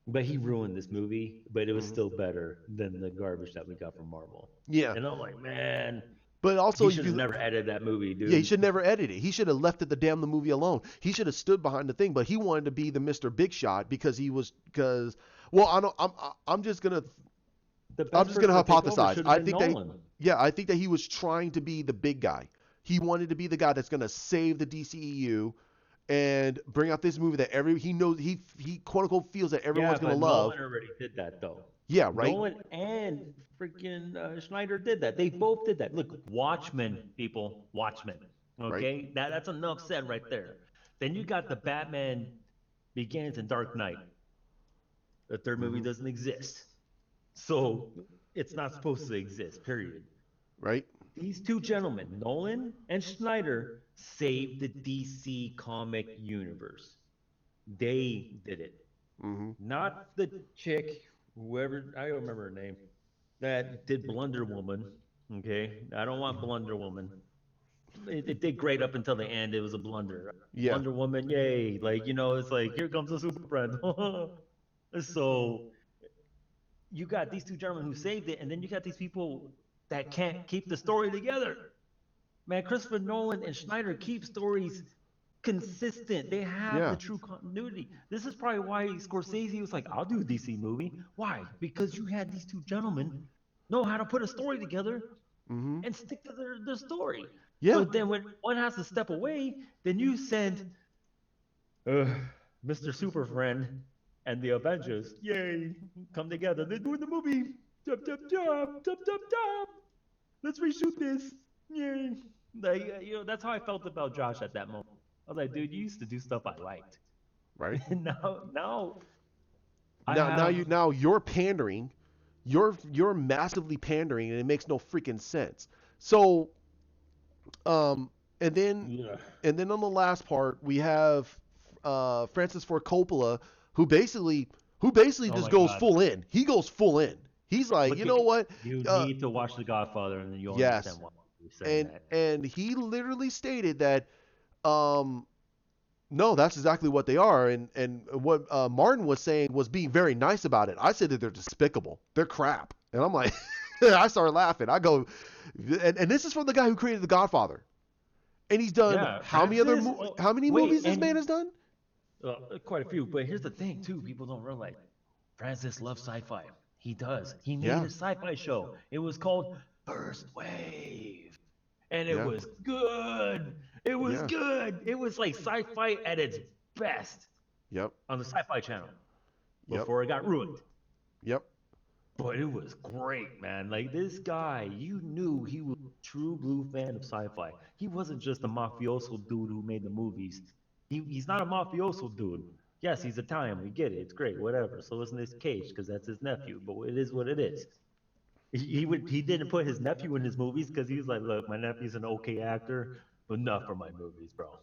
but he ruined this movie. But it was mhm, still better than the garbage that we got from Marvel. yeah. And I'm like, man. But also, He if should have you never edited that movie, yeah, he dude. should never edit it. He should have left it the movie alone. He should have stood behind the thing, but he wanted to be the Mr. Big Shot because he was because well, I don't I'm just going to The I'm best just going person to to take over hypothesize. should have I been think that Nolan. yeah, I think that he was trying to be the big guy. He wanted to be the guy that's going to save the DCEU and bring out this movie that every he knows he quote unquote feels that Yeah, everyone's going to but love. Nolan already did that though. Yeah, right? Nolan and freaking Schneider did that. They both did that. Look, Watchmen, people, Watchmen. Right? Okay, that's enough said right there. Then you got the Batman Begins and Dark Knight. The third movie Mhm. doesn't exist, so it's not supposed to exist. Period. Right? These two gentlemen, Nolan and Schneider, saved the DC comic universe. They did it, Mhm. not the chick, whoever I don't remember her name, that did Blunder Woman. Okay, I don't want Blunder Woman. It did great up until the end. It was a blunder. Yeah. Blunder Woman, yay! Like it's like here comes the super friend. So you got these two gentlemen who saved it, and then you got these people that can't keep the story together. Man, Christopher Nolan and Schneider keep stories consistent. They have the Yeah. true continuity. This is probably why Scorsese was like, I'll do a DC movie. Why? Because you had these two gentlemen know how to put a story together Mhm. and stick to their story. Yeah. But then when one has to step away, then you send uh, Mr. Super Friend and the Avengers, yay, come together. They're doing the movie. Jump, jump, jump, jump, jump, jump. Let's reshoot this. Yay. Like, that's how I felt about Josh at that moment. I was like, dude, you used to do stuff I liked. Right? And now I Now have, you're pandering. You're massively pandering and it makes no freaking sense. So, um and then yeah. on the last part we have Francis Ford Coppola who basically Oh just my goes God. full in. He goes full in. He's like, Look "You at, know what? you Uh need to watch The Godfather and then you'll understand yes." why you're saying And that. he literally stated that um no, that's exactly what they are. And what Martin was saying was being very nice about it. I said that they're despicable. They're crap. And I'm like, I started laughing. I go, and this is from the guy who created The Godfather. And he's done Yeah, Francis. Oh, how many wait, movies this man and has done? quite a few. But here's the thing, too. People don't realize Francis loves sci-fi. He does. He made Yeah, a sci-fi show. It was called First Wave, and it yeah, was good. It was yeah, good. It was like sci-fi at its best yep, on the Sci-Fi Channel yep, before it got ruined. yep. But it was great, man. Like this guy, you knew he was a true blue fan of sci-fi. He wasn't just a mafioso dude who made the movies. He's not a mafioso dude. Yes, he's Italian. We get it. It's great. Whatever. So isn't this Cage because that's his nephew. But it is what it is. He didn't put his nephew in his movies because he was like, look, my nephew's an okay actor, but not for my movies, bro.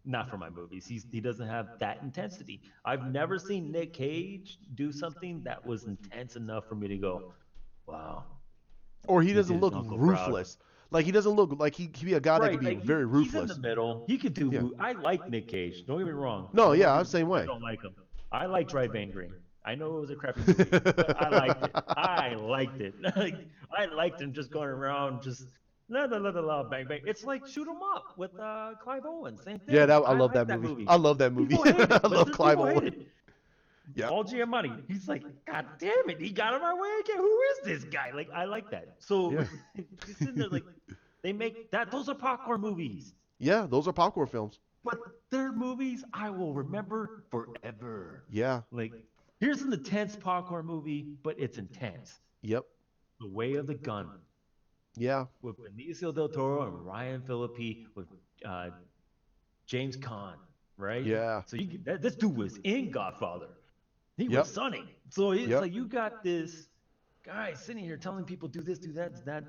Not for my movies. He doesn't have that intensity. I've never seen Nick Cage do something that was intense enough for me to go, wow, Or he he doesn't did his look uncle proud. ruthless. Like he doesn't look like he could be a guy that could Right, be like very he's in the ruthless. middle. He could do. Yeah. I like Nick Cage. Don't get me wrong. No, I know yeah, I'm the people same that way. don't like him. I like Drive Angry. I know it was a crappy movie, but I liked it. I liked it. Like I liked him just going around just la bang bang. It's like Shoot 'Em Up with Clive Owen. Same Yeah, thing. I I love like that that movie. movie. I love that movie. People hate it. I love Listen, Clive people Owen. hate it. Yeah. Paul Giamatti. He's like, God damn it, he got on my way again. Who is this guy? Like, I like that. So Yeah. you're sitting there like, they make that. Those are popcorn movies, Yeah, those are popcorn films. but they're movies I will remember forever. Yeah. Like, here's an intense popcorn movie, but it's intense. Yep. The Way of the Gun Yeah. with Benicio del Toro and Ryan Phillippe with uh, James Caan, right? Yeah. So this dude was in Godfather. He was Yep. Sonny. So it's Yep. like you got this guy sitting here telling people do this, do that, do that,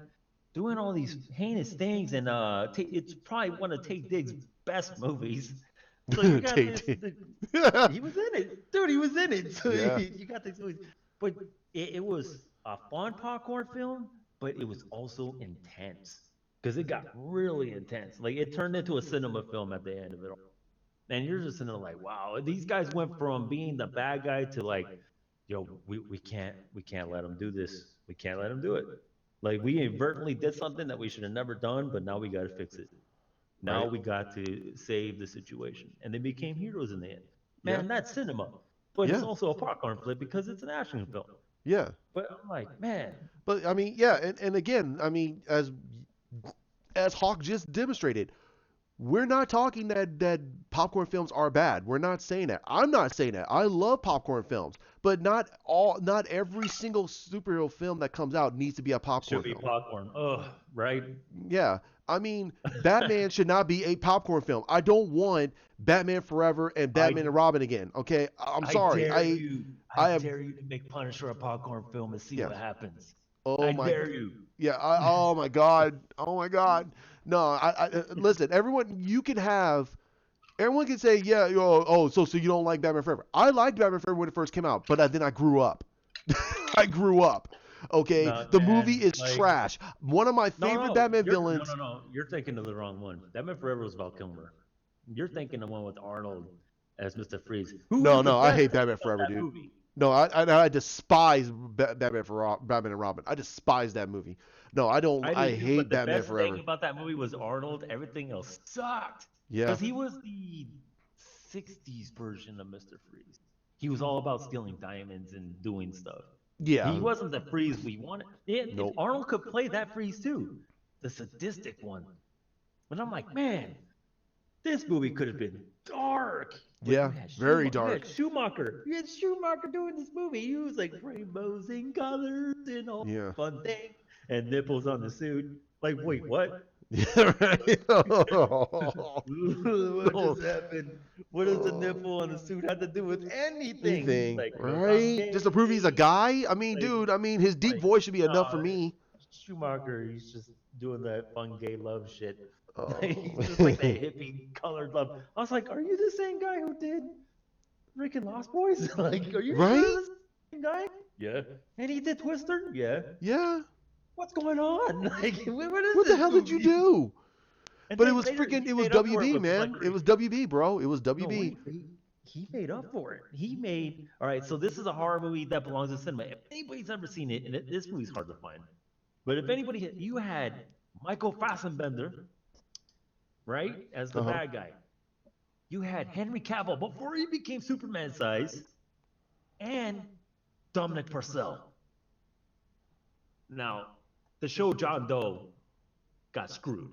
doing all these heinous things, and it's probably one of Tate Diggs' best movies. So you got Tay this. Tay. He was in it, dude. He was in it. So Yeah. you got these movies, but it was a fun popcorn film, but it was also intense because it got really intense. Like it turned into a cinema film at the end of it all. And you're just sitting there like, wow, these guys went from being the bad guy to like, yo, we can't let them do this. We can't let them do it. Like we inadvertently did something that we should have never done, but now we got to fix it. Now Right. we got to save the situation, and they became heroes in the end. Yeah. Man, that's cinema, but it's Yeah. also a popcorn flip because it's an action film. Yeah. But I'm like, man, But I mean, yeah, and again, I mean, as Hawk just demonstrated, we're not talking that popcorn films are bad. We're not saying that. I'm not saying that. I love popcorn films, but not every single superhero film that comes out needs to be a popcorn should be film. popcorn. Ugh, right? Yeah, I mean, Batman should not be a popcorn film. I don't want Batman Forever and I Batman and Robin again. Okay, I'm I sorry. dare you. I I have dare you to make Punisher a popcorn film and see yeah. what happens. Oh I my dare you. yeah. Oh my God. Oh my God. No. Listen. Everyone. You can have. Everyone can say yeah. So you don't like Batman Forever? I liked Batman Forever when it first came out, but then I grew up. I grew up. Okay, No, the movie man. is Like, trash. One of my no, favorite no. Batman You're no, villains. no, no. You're thinking of the wrong one. Batman Forever was Val Kilmer. You're thinking the one with Arnold as Mr. Freeze, who No, is the no, I best hate Batman villain of Forever, that dude. movie. No, I despise Batman and Robin. I despise that movie. No, I don't. I I do too, but hate the Batman best thing Forever. about that movie was Arnold. Everything else sucked Yeah, because he was the '60s version of Mr. Freeze. He was all about stealing diamonds and doing stuff. He yeah. wasn't the Freeze we wanted. And Nope. Arnold could play that Freeze too, the sadistic one. But I'm like, man, this movie could have been dark. But Yeah, very You had dark. Schumacher. You had Schumacher doing this movie. He was like rainbows and colors and all Yeah. fun things and nipples on the suit. Like, wait, what? Yeah, right. What just happened? What does the nipple on the suit have to do with anything? Anything, Like, look, I'm right? Just to gay, prove he's a baby. guy. I mean, Like, dude. I mean, his deep like, voice should be enough for no, me. Schumacher, he's just doing that fun gay love shit. Like, Oh. he's just like that hippie colored love. I was like, are you the same guy who did freaking Lost Boys? Like, are you sure Right? this is the same guy? Yeah. And he did Twister? Yeah. Yeah. What's going on? Like, what is What the this hell did you movie? do? And But it then was later freaking. he It was made up for it WB, with like man. It was WB, bro. It was no WB. wait, he made up for it. He made all right. So this is a horror movie that belongs in cinema. If anybody's ever seen it, and this movie's hard to find, but if anybody, you had Michael Fassbender, right, as the Uh huh. bad guy. You had Henry Cavill before he became Superman size, and Dominic Purcell. Now, the show John Doe got screwed,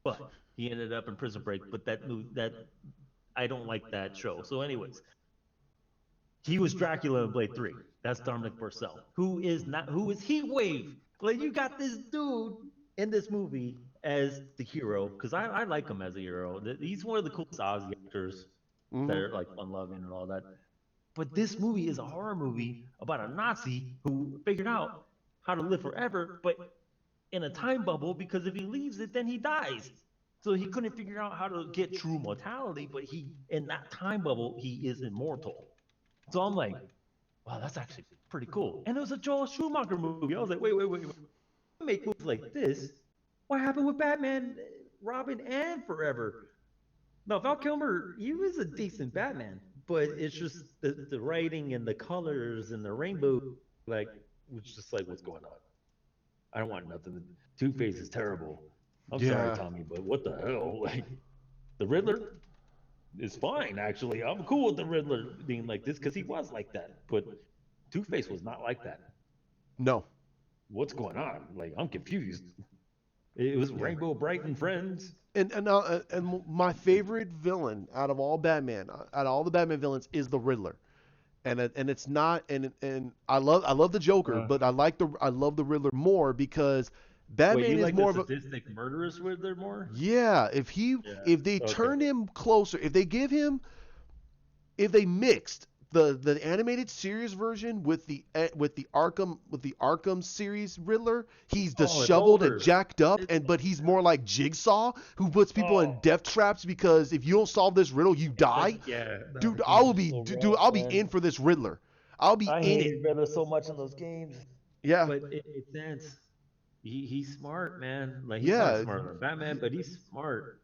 but he ended up in Prison Break. But that I don't like that show. So, anyways, he was Dracula in Blade 3. That's Dominic Purcell, who is Heatwave. Like you got this dude in this movie as the hero because I like him as a hero. He's one of the coolest Ozzy actors that Mhm. are like fun loving and all that. But this movie is a horror movie about a Nazi who figured out how to live forever, but in a time bubble because if he leaves it, then he dies. So he couldn't figure out how to get true mortality, but he in that time bubble he is immortal. So I'm like, wow, that's actually pretty cool. And it was a Joel Schumacher movie. I was like, wait. Make movies like this. What happened with Batman, Robin, and Forever? No, Val Kilmer, he was a decent Batman, but it's just the writing and the colors and the rainbow, like, was just like, what's going on? I don't want nothing. Two Face is terrible. I'm sorry, Yeah. Tommy, but what the hell? Like, the Riddler is fine, actually. I'm cool with the Riddler being like this because he was like that. But Two Face was not like that. No. What's going on? Like, I'm confused. It was Yeah. Rainbow Bright and Friends. And my favorite villain out of all Batman, out of all the Batman villains, is the Riddler. And it's not and I love the Joker, Uh, but I love the Riddler more because Wait, Batman you is like the more of a sadistic murderous Riddler more? yeah. Yeah. If they Okay. turn him closer, if they mixed the animated series version with the Arkham series Riddler, he's Oh, it's disheveled and older. jacked up, It's and but he's more like Jigsaw, who puts people in oh, death traps because if you don't solve this riddle, you it's like die. yeah, Dude, the games are so dude, rough, I'll be man. in for this Riddler. I'll be I in it. hated Riddler so much in those games, Yeah, but it makes sense. He's smart, man. Like he's not yeah. smarter than Batman, but he's smart.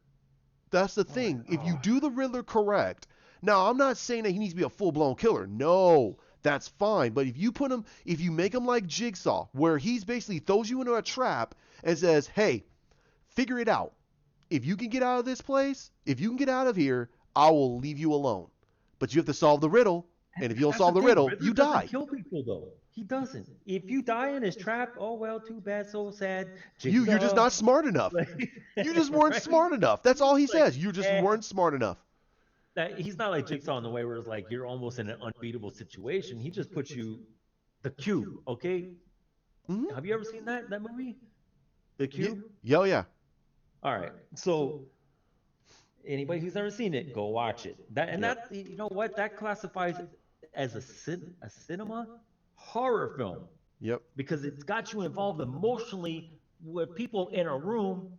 That's the I'm like, thing. If you oh, do the Riddler correct, now I'm not saying that he needs to be a full blown killer. No, that's fine. But if you make him like Jigsaw, where he's basically throws you into a trap and says, "Hey, figure it out. If you can get out of this place, if you can get out of here, I will leave you alone. But you have to solve the riddle, and if you don't That's the solve the thing. riddle, Riddler you doesn't die. kill people though. He doesn't. If you die in his trap, oh well, too bad, so sad. You're just Jigsaw, not smart enough. like, You just weren't right? smart enough. That's all he Like, says. You just eh. weren't smart enough. That he's not like Jigsaw in the way where it's like you're almost in an unbeatable situation. He just puts you the cube. Okay, Mm-hmm. have you ever seen that movie, The Yeah. Cube? Yo, yeah. All right, so anybody who's never seen it, go watch it. Yep. That you know what that classifies as a cinema horror film Yep. because it's got you involved emotionally with people in a room,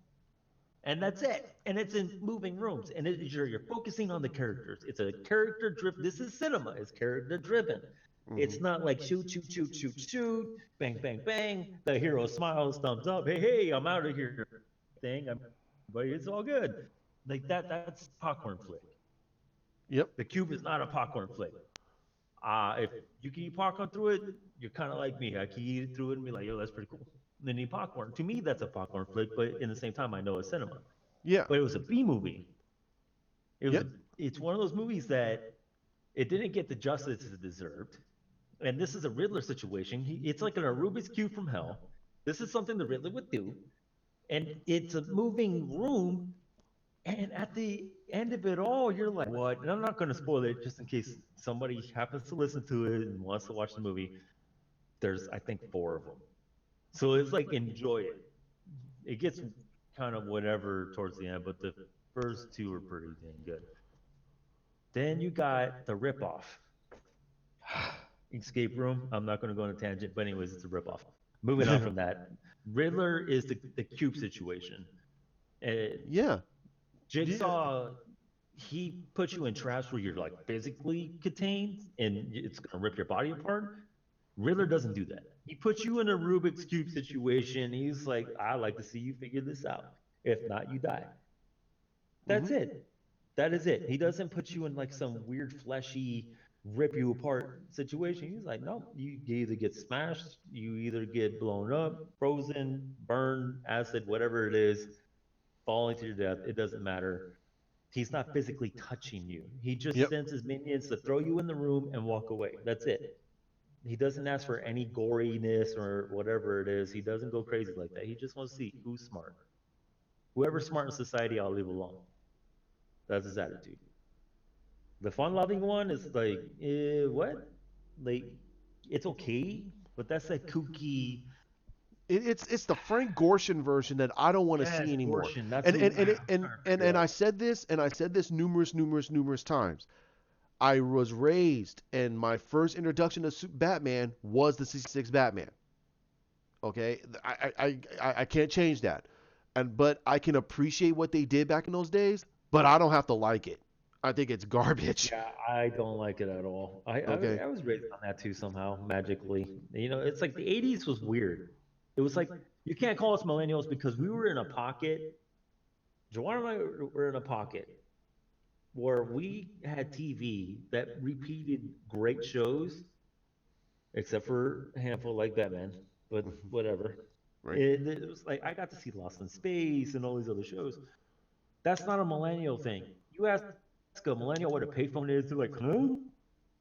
and that's it. And it's in moving rooms, and you're focusing on the characters. It's a character driven. This is cinema. It's character driven. It's not like shoot, shoot, shoot, shoot, shoot, bang, bang, bang. The hero smiles, thumbs up. Hey, hey, I'm out of here. Thing, but it's all good. Like that. That's popcorn flick. Yep. The Cube is not a popcorn flick. If you can eat popcorn through it, you're kind of like me. I can eat it through it and be like, yo, that's pretty cool. And then eat popcorn. To me, that's a popcorn flick, but in the same time, I know it's cinema. Yeah. But it was a B movie. It was Yep. it's one of those movies that it didn't get the justice it deserved. And this is a Riddler situation. It's like an Rubik's Cube from hell. This is something the Riddler would do. And it's a moving room. And at the end of it all, you're like, what? And I'm not going to spoil it just in case somebody happens to listen to it and wants to watch the movie. There's, I think, four of them. So it's like, enjoy it. It gets kind of whatever towards the end, but the first two are pretty dang good. Then you got the ripoff. Escape Room. I'm not going to go on a tangent, but anyways, it's a ripoff. Moving on from that, Riddler is the cube situation. Uh, Yeah. Jigsaw, he puts you in traps where you're like physically contained and it's going to rip your body apart. Riddler doesn't do that. He puts you in a Rubik's Cube situation. He's like, I'd like to see you figure this out. If not, you die. That's it. That is it. He doesn't put you in like some weird fleshy rip you apart situation. He's like, no, you either get smashed, you either get blown up, frozen, burned, acid, whatever it is, falling to your death. It doesn't matter. He's not physically touching you. He just Yep. sends his minions to throw you in the room and walk away. That's it. He doesn't ask for any goriness or whatever it is. He doesn't go crazy like that. He just wants to see who's smart. Whoever's smart in society, I'll leave alone. That's his attitude. The fun-loving one is like, what? Like, it's okay, but that's that kooky. It's the Frank Gorshin version that I don't want to Yes, see anymore. Gorshin. That's And who. and and I'm and trying to and, figure and I out. said this numerous times. I was raised, and my first introduction to Batman was the '66 Batman. Okay, I can't change that, but I can appreciate what they did back in those days. But I don't have to like it. I think it's garbage. Yeah, I don't like it at all. Okay. I was raised on that too somehow, magically. You know, it's like the 80s was weird. It was like, you can't call us millennials because we were in a pocket. Joanna and I were in a pocket where we had TV that repeated great shows, except for a handful like Batman, but whatever. Right. It was like, I got to see Lost in Space and all these other shows. That's not a millennial thing. You ask a millennial what a payphone is, they're like, huh?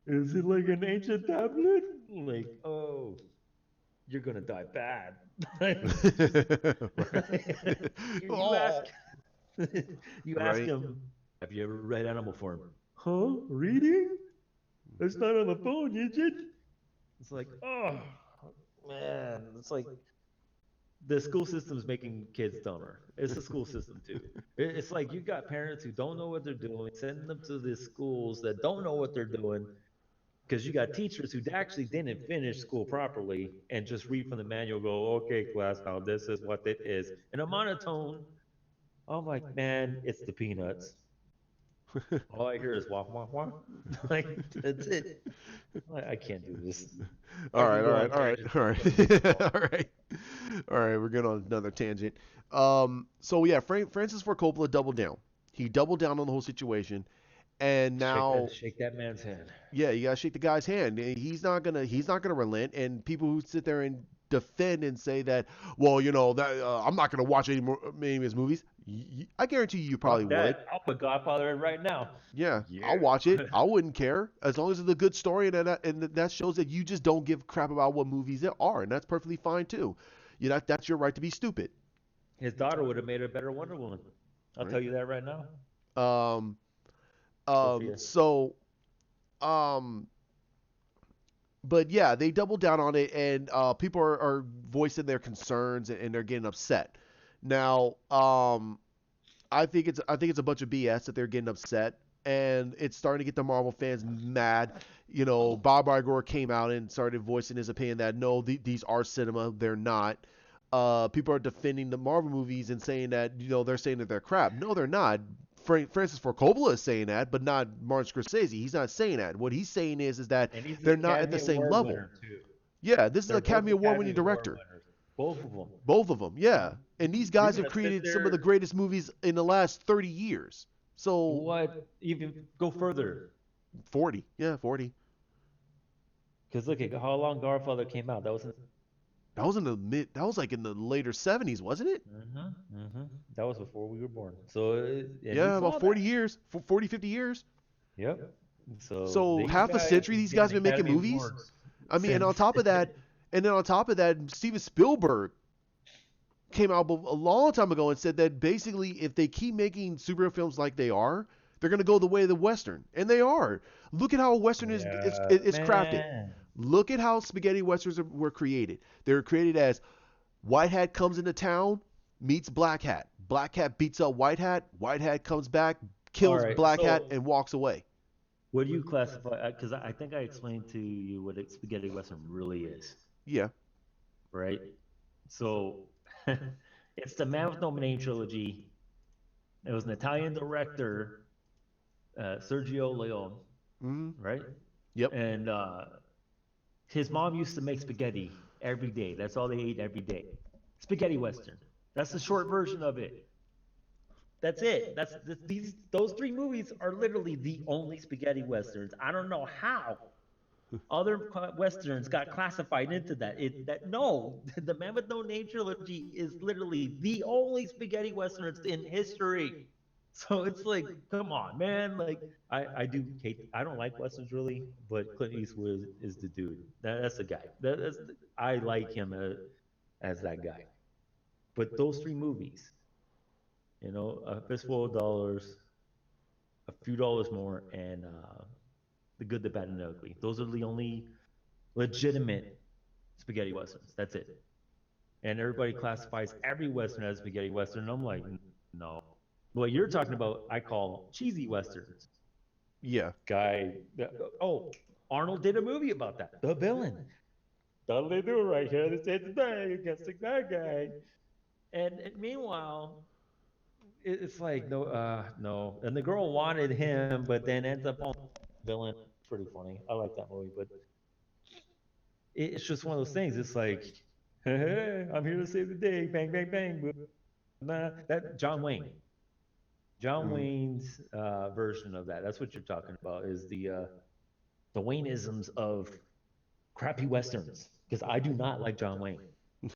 Is it like an ancient tablet? Like, oh, you're gonna die bad. Right. You ask, Oh. you ask Right. him, have you ever read Animal Farm? Huh? Reading? It's not on the phone, is it? It's like, oh man, it's like the school system's making kids dumber. It's the school system too. It's like you got parents who don't know what they're doing, sending them to the schools that don't know what they're doing, because you got teachers who actually didn't finish school properly and just read from the manual, go, okay, class, now this is what it is. In a monotone, I'm like, man, it's the peanuts. All I hear is wah, wah, wah. Like, that's it. I can't do this. All I right, can all go right, on all right, tangents all all day. right, all right, all right. We're going on another tangent. So yeah, Francis Ford Coppola doubled down. He doubled down on the whole situation, And Shake that now, shake that man's hand. yeah, you gotta shake the guy's hand. He's not gonna relent. And people who sit there and defend and say that, well, that I'm not gonna watch any of his movies. I guarantee you probably Fuck would. that. I'll put Godfather in right now. Yeah, Yeah. I'll watch it. I wouldn't care as long as it's a good story, and that shows that you just don't give crap about what movies there are, and that's perfectly fine too. That's your right to be stupid, His daughter would have made a better Wonder Woman. I'll right? tell you that right now. Um, Sophia. so, um, but yeah, they double down on it, and people are voicing their concerns, and they're getting upset. Now, I think it's a bunch of BS that they're getting upset, and it's starting to get the Marvel fans mad. Bob Iger came out and started voicing his opinion that no, these are cinema, they're not. People are defending the Marvel movies and saying that they're saying that they're crap. No, they're not. Francis Ford Coppola is saying that, but not Martin Scorsese. He's not saying that. What he's saying is that And he's an they're not at the Academy same Award level. winner too. Yeah, this is an They're both Academy Award winning Academy Award director. winners. Both of them. Both of them, yeah. And these You're guys have gonna sit created some of the there. greatest movies in the last 30 years. So What? Even go further. 40. Yeah, 40. Because look at how long Godfather came out. That was in. That was like in the later 70s, wasn't it? That was before we were born. So and he Yeah, about saw 40 that. years, 40, 50 years. Yep. So So these half a guys century these guys getting have been making Academy movies. Awards I mean, and on since. top of that, Steven Spielberg came out a long time ago and said that basically if they keep making superhero films like they are, they're going to go the way of the western, and they are. Look at how a western Yeah, is crafted. man. Look at how spaghetti westerns were created. They were created as white hat comes into town, meets black hat. Black hat beats up white hat. White hat comes back, All kills right. black hat, So and walks away. what do you classify? Because I think I explained to you what a spaghetti western really is, Yeah. right? So it's the Man with No Name trilogy. It was an Italian director, Sergio Leone, Mm-hmm. right? Yep. And his mom used to make spaghetti every day. That's all they ate every day. Spaghetti western. That's the short version of it. That's it. These those three movies are literally the only spaghetti westerns. I don't know how other westerns got classified into that. That no, the Man with No Name trilogy is literally the only spaghetti westerns in history. So it's like, come on, man. Like I do hate. I don't like westerns really, but Clint Eastwood is the dude. That's the guy. I like him as that guy. But those three movies, A Fistful of Dollars, A Few Dollars More, and The Good, the Bad, and the Ugly. Those are the only legitimate spaghetti westerns. That's it. And everybody classifies every western as spaghetti western. And I'm like, no. What you're talking about, I call cheesy westerns. Yeah. Guy, oh, Arnold did a movie about that. The Villain. That's what they do right here. They say today against the bad guy. And meanwhile, it's like no. And the girl wanted him, but then ends up on Villain. Pretty funny. I like that movie, but it's just one of those things. It's like, hey, I'm here to save the day. Bang, bang, bang. Nah, that John Wayne. John Mm-hmm. Wayne's version of that. That's what you're talking about. Is the Wayneisms of crappy westerns? Because I do not like John Wayne.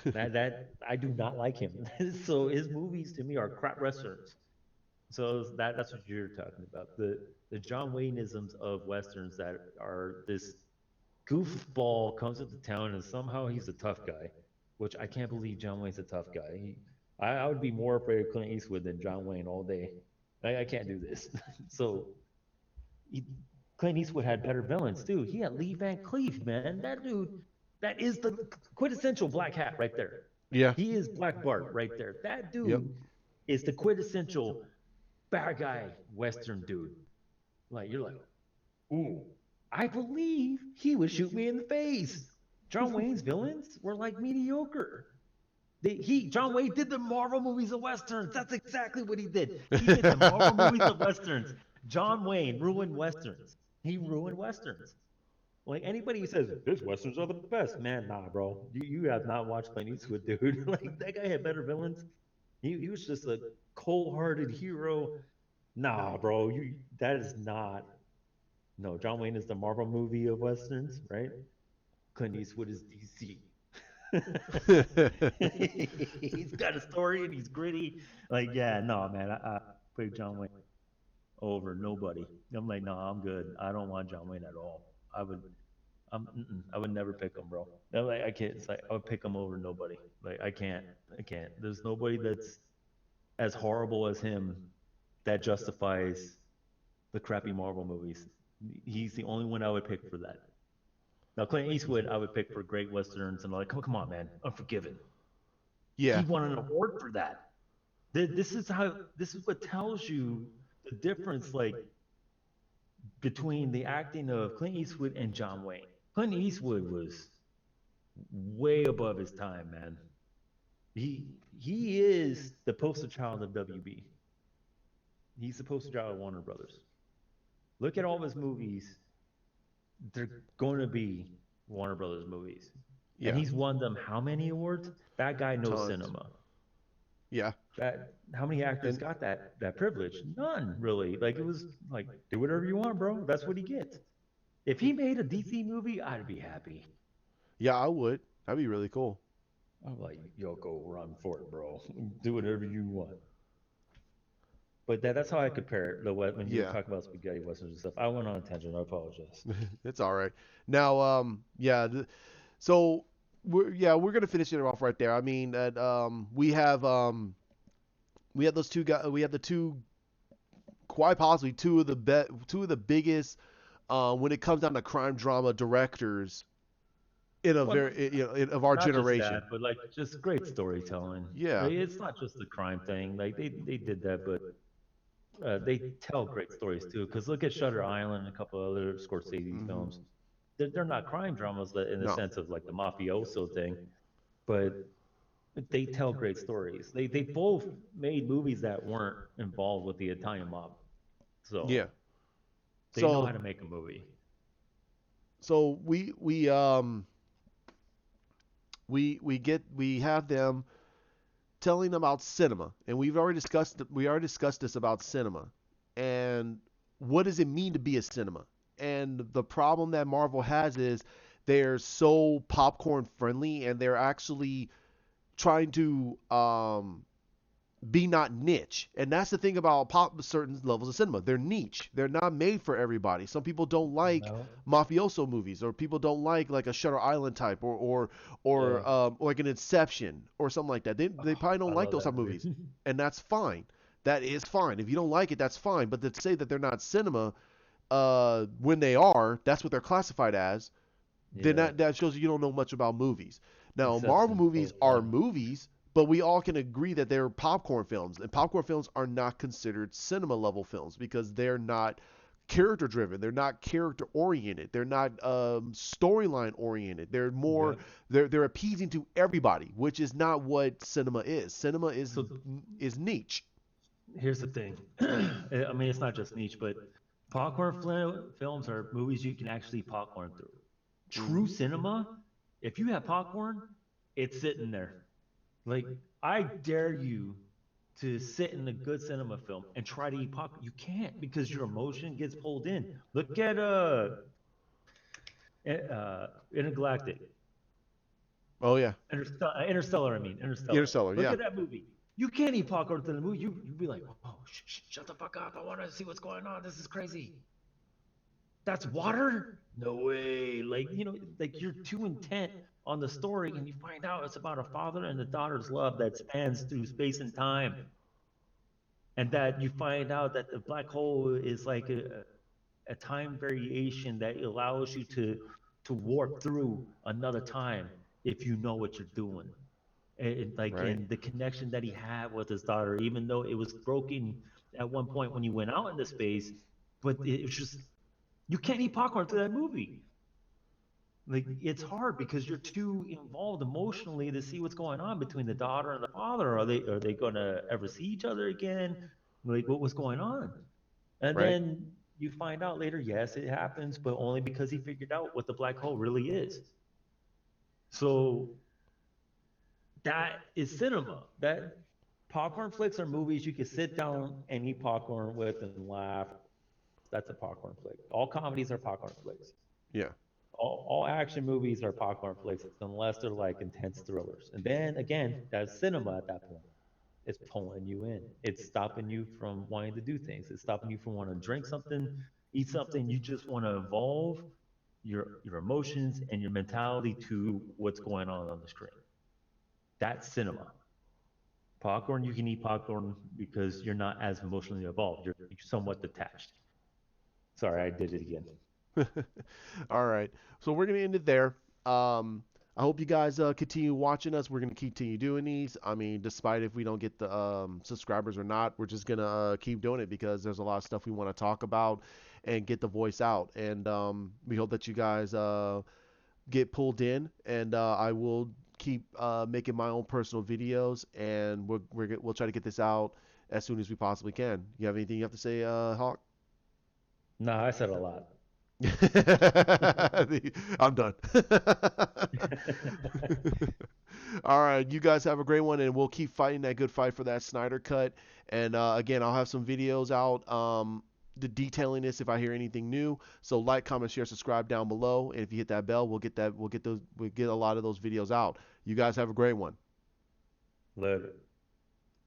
That I do not like him. So his movies to me are crap westerns. So that's what you're talking about. The John Wayneisms of westerns that are this goofball comes into town and somehow he's a tough guy, which I can't believe John Wayne's a tough guy. I would be more afraid of Clint Eastwood than John Wayne all day. I can't do this. So he, Clint Eastwood had better villains too. He had Lee Van Cleef, man. That dude, that is the quintessential black hat right there. Yeah. He is Black Bart right there. That Yep. dude is the quintessential bad guy Western dude. Like you're like, ooh, I believe he would shoot me in the face. John Wayne's villains were like mediocre. John Wayne did the Marvel movies of westerns. That's exactly what he did. He did the Marvel movies of westerns. John Wayne ruined westerns. He ruined westerns. Like anybody who says this westerns are the best, man, nah, bro. You have not watched Clint Eastwood, dude. Like that guy had better villains. He was just a cold-hearted hero Nah, bro, you that is not. No, John Wayne is the Marvel movie of westerns, right? Clint Eastwood is DC. He's got a story and he's gritty. Like, yeah, no, man, I pick John Wayne over nobody. I'm like, no, I'm good. I don't want John Wayne at all. I would never pick him, bro. No, like, I can't. It's like I would pick him over nobody. Like, I can't. There's nobody that's as horrible as him that justifies the crappy Marvel movies. He's the only one I would pick for that. Now, Clint Eastwood, I would pick for great westerns and like, come on, man, Unforgiven. Yeah. He won an award for that. This is what tells you the difference, like between the acting of Clint Eastwood and John Wayne. Clint Eastwood was way above his time, man. He is the poster child of WB. He's the poster child of Warner Brothers. Look at all of his movies; they're going to be Warner Brothers movies, and Yeah. he's won them how many awards? That guy knows Tons. cinema. Yeah. That how many actors And got that privilege? None, really. Like it was like do whatever you want, bro. That's what he gets. If he made a DC movie, I'd be happy. yeah, I would. That'd be really cool. I'm like, yo, go run for it, bro. Do whatever you want. But that's how I compare it. When you were Yeah. talking about spaghetti westerns and stuff, I went on a tangent. I apologize. It's all right. Now, yeah. So we're gonna finish it off right there. I mean, we have those two guys. We have the two, quite possibly two of the biggest, when it comes down to crime drama directors in a Well, of our not just generation. that, but like just great storytelling. Yeah. Like, it's not just the crime thing. Like they did that, but they tell great stories too. Because look at Shutter Island and a couple other Scorsese Hmm. films. They're not crime dramas in the No. sense of like the mafioso thing, but they tell great stories. They both made movies that weren't involved with the Italian mob, so Yeah. they know So how to make a movie. so we have them telling about cinema, and we already discussed this about cinema, and what does it mean to be a cinema? And the problem that Marvel has is they're so popcorn friendly, and they're actually trying to be not niche. And that's the thing about certain levels of cinema. They're niche. They're not made for everybody. Some people don't like No. mafioso movies, or people don't like a Shutter Island type, Yeah. or like an Inception or something like that. They Oh, probably I don't like love those that type of movie. movies, and that's fine. That is fine. If you don't like it, that's fine. But to say that they're not cinema, when they are, that's what they're classified as. Then Yeah. that shows you don't know much about movies. Now, Marvel Inception. movies Oh are yeah. movies, but we all can agree that they're popcorn films, and popcorn films are not considered cinema level films because they're not character driven. They're not character oriented. They're not storyline oriented. Yep. They're appeasing to everybody, which is not what cinema is. Cinema So is niche. here's the thing. I mean, it's not just niche, but films are movies you can actually popcorn through. True Hmm. cinema, if you have popcorn, it's sitting there. Like, I dare you to sit in a good cinema film and try to eat popcorn. You can't because your emotion gets pulled in. Look at Intergalactic, Oh yeah, Interstellar. I mean Interstellar. Interstellar. Look Yeah, at that movie. You can't eat popcorn to the movie. You'd be like, oh, shut the fuck up. I want to see what's going on. This is crazy. That's water? No way. Like, like you're too intent on the story and you find out it's about a father and a daughter's love that spans through space and time. And that you find out that the black hole is like a time variation that allows you to warp through another time if you know what you're doing. Like right. in the connection that he had with his daughter, even though it was broken at one point when you went out into space, but it was just you can't eat popcorn through that movie. Like it's hard because you're too involved emotionally to see what's going on between the daughter and the father. Are they going to ever see each other again? Like what was going on? And Right. then you find out later, yes, it happens, but only because he figured out what the black hole really is. So that is cinema. Popcorn flicks are movies you can sit down and eat popcorn with and laugh. That's a popcorn flick. All comedies are popcorn flicks. Yeah. All action movies are popcorn flicks unless they're like intense thrillers. And then again, that's cinema at that point. It's pulling you in. It's stopping you from wanting to do things. It's stopping you from wanting to drink something, eat something. You just want to evolve your emotions and your mentality to what's going on the screen. That's cinema. Popcorn, you can eat popcorn because you're not as emotionally involved. You're somewhat detached. Sorry, I did it again. All right. So we're gonna end it there. I hope you guys continue watching us. We're gonna continue doing these. I mean, despite if we don't get the subscribers or not, we're just gonna keep doing it because there's a lot of stuff we want to talk about and get the voice out. And we hope that you guys get pulled in. And I will keep making my own personal videos, and we'll try to get this out as soon as we possibly can. You have anything you have to say, Hawk? No, I said a lot. I'm done. All right, you guys have a great one, and we'll keep fighting that good fight for that Snyder cut. And again, I'll have some videos out, the detailing this if I hear anything new. So like, comment, share, subscribe down below, and if you hit that bell, we'll get a lot of those videos out. You guys have a great one. Later.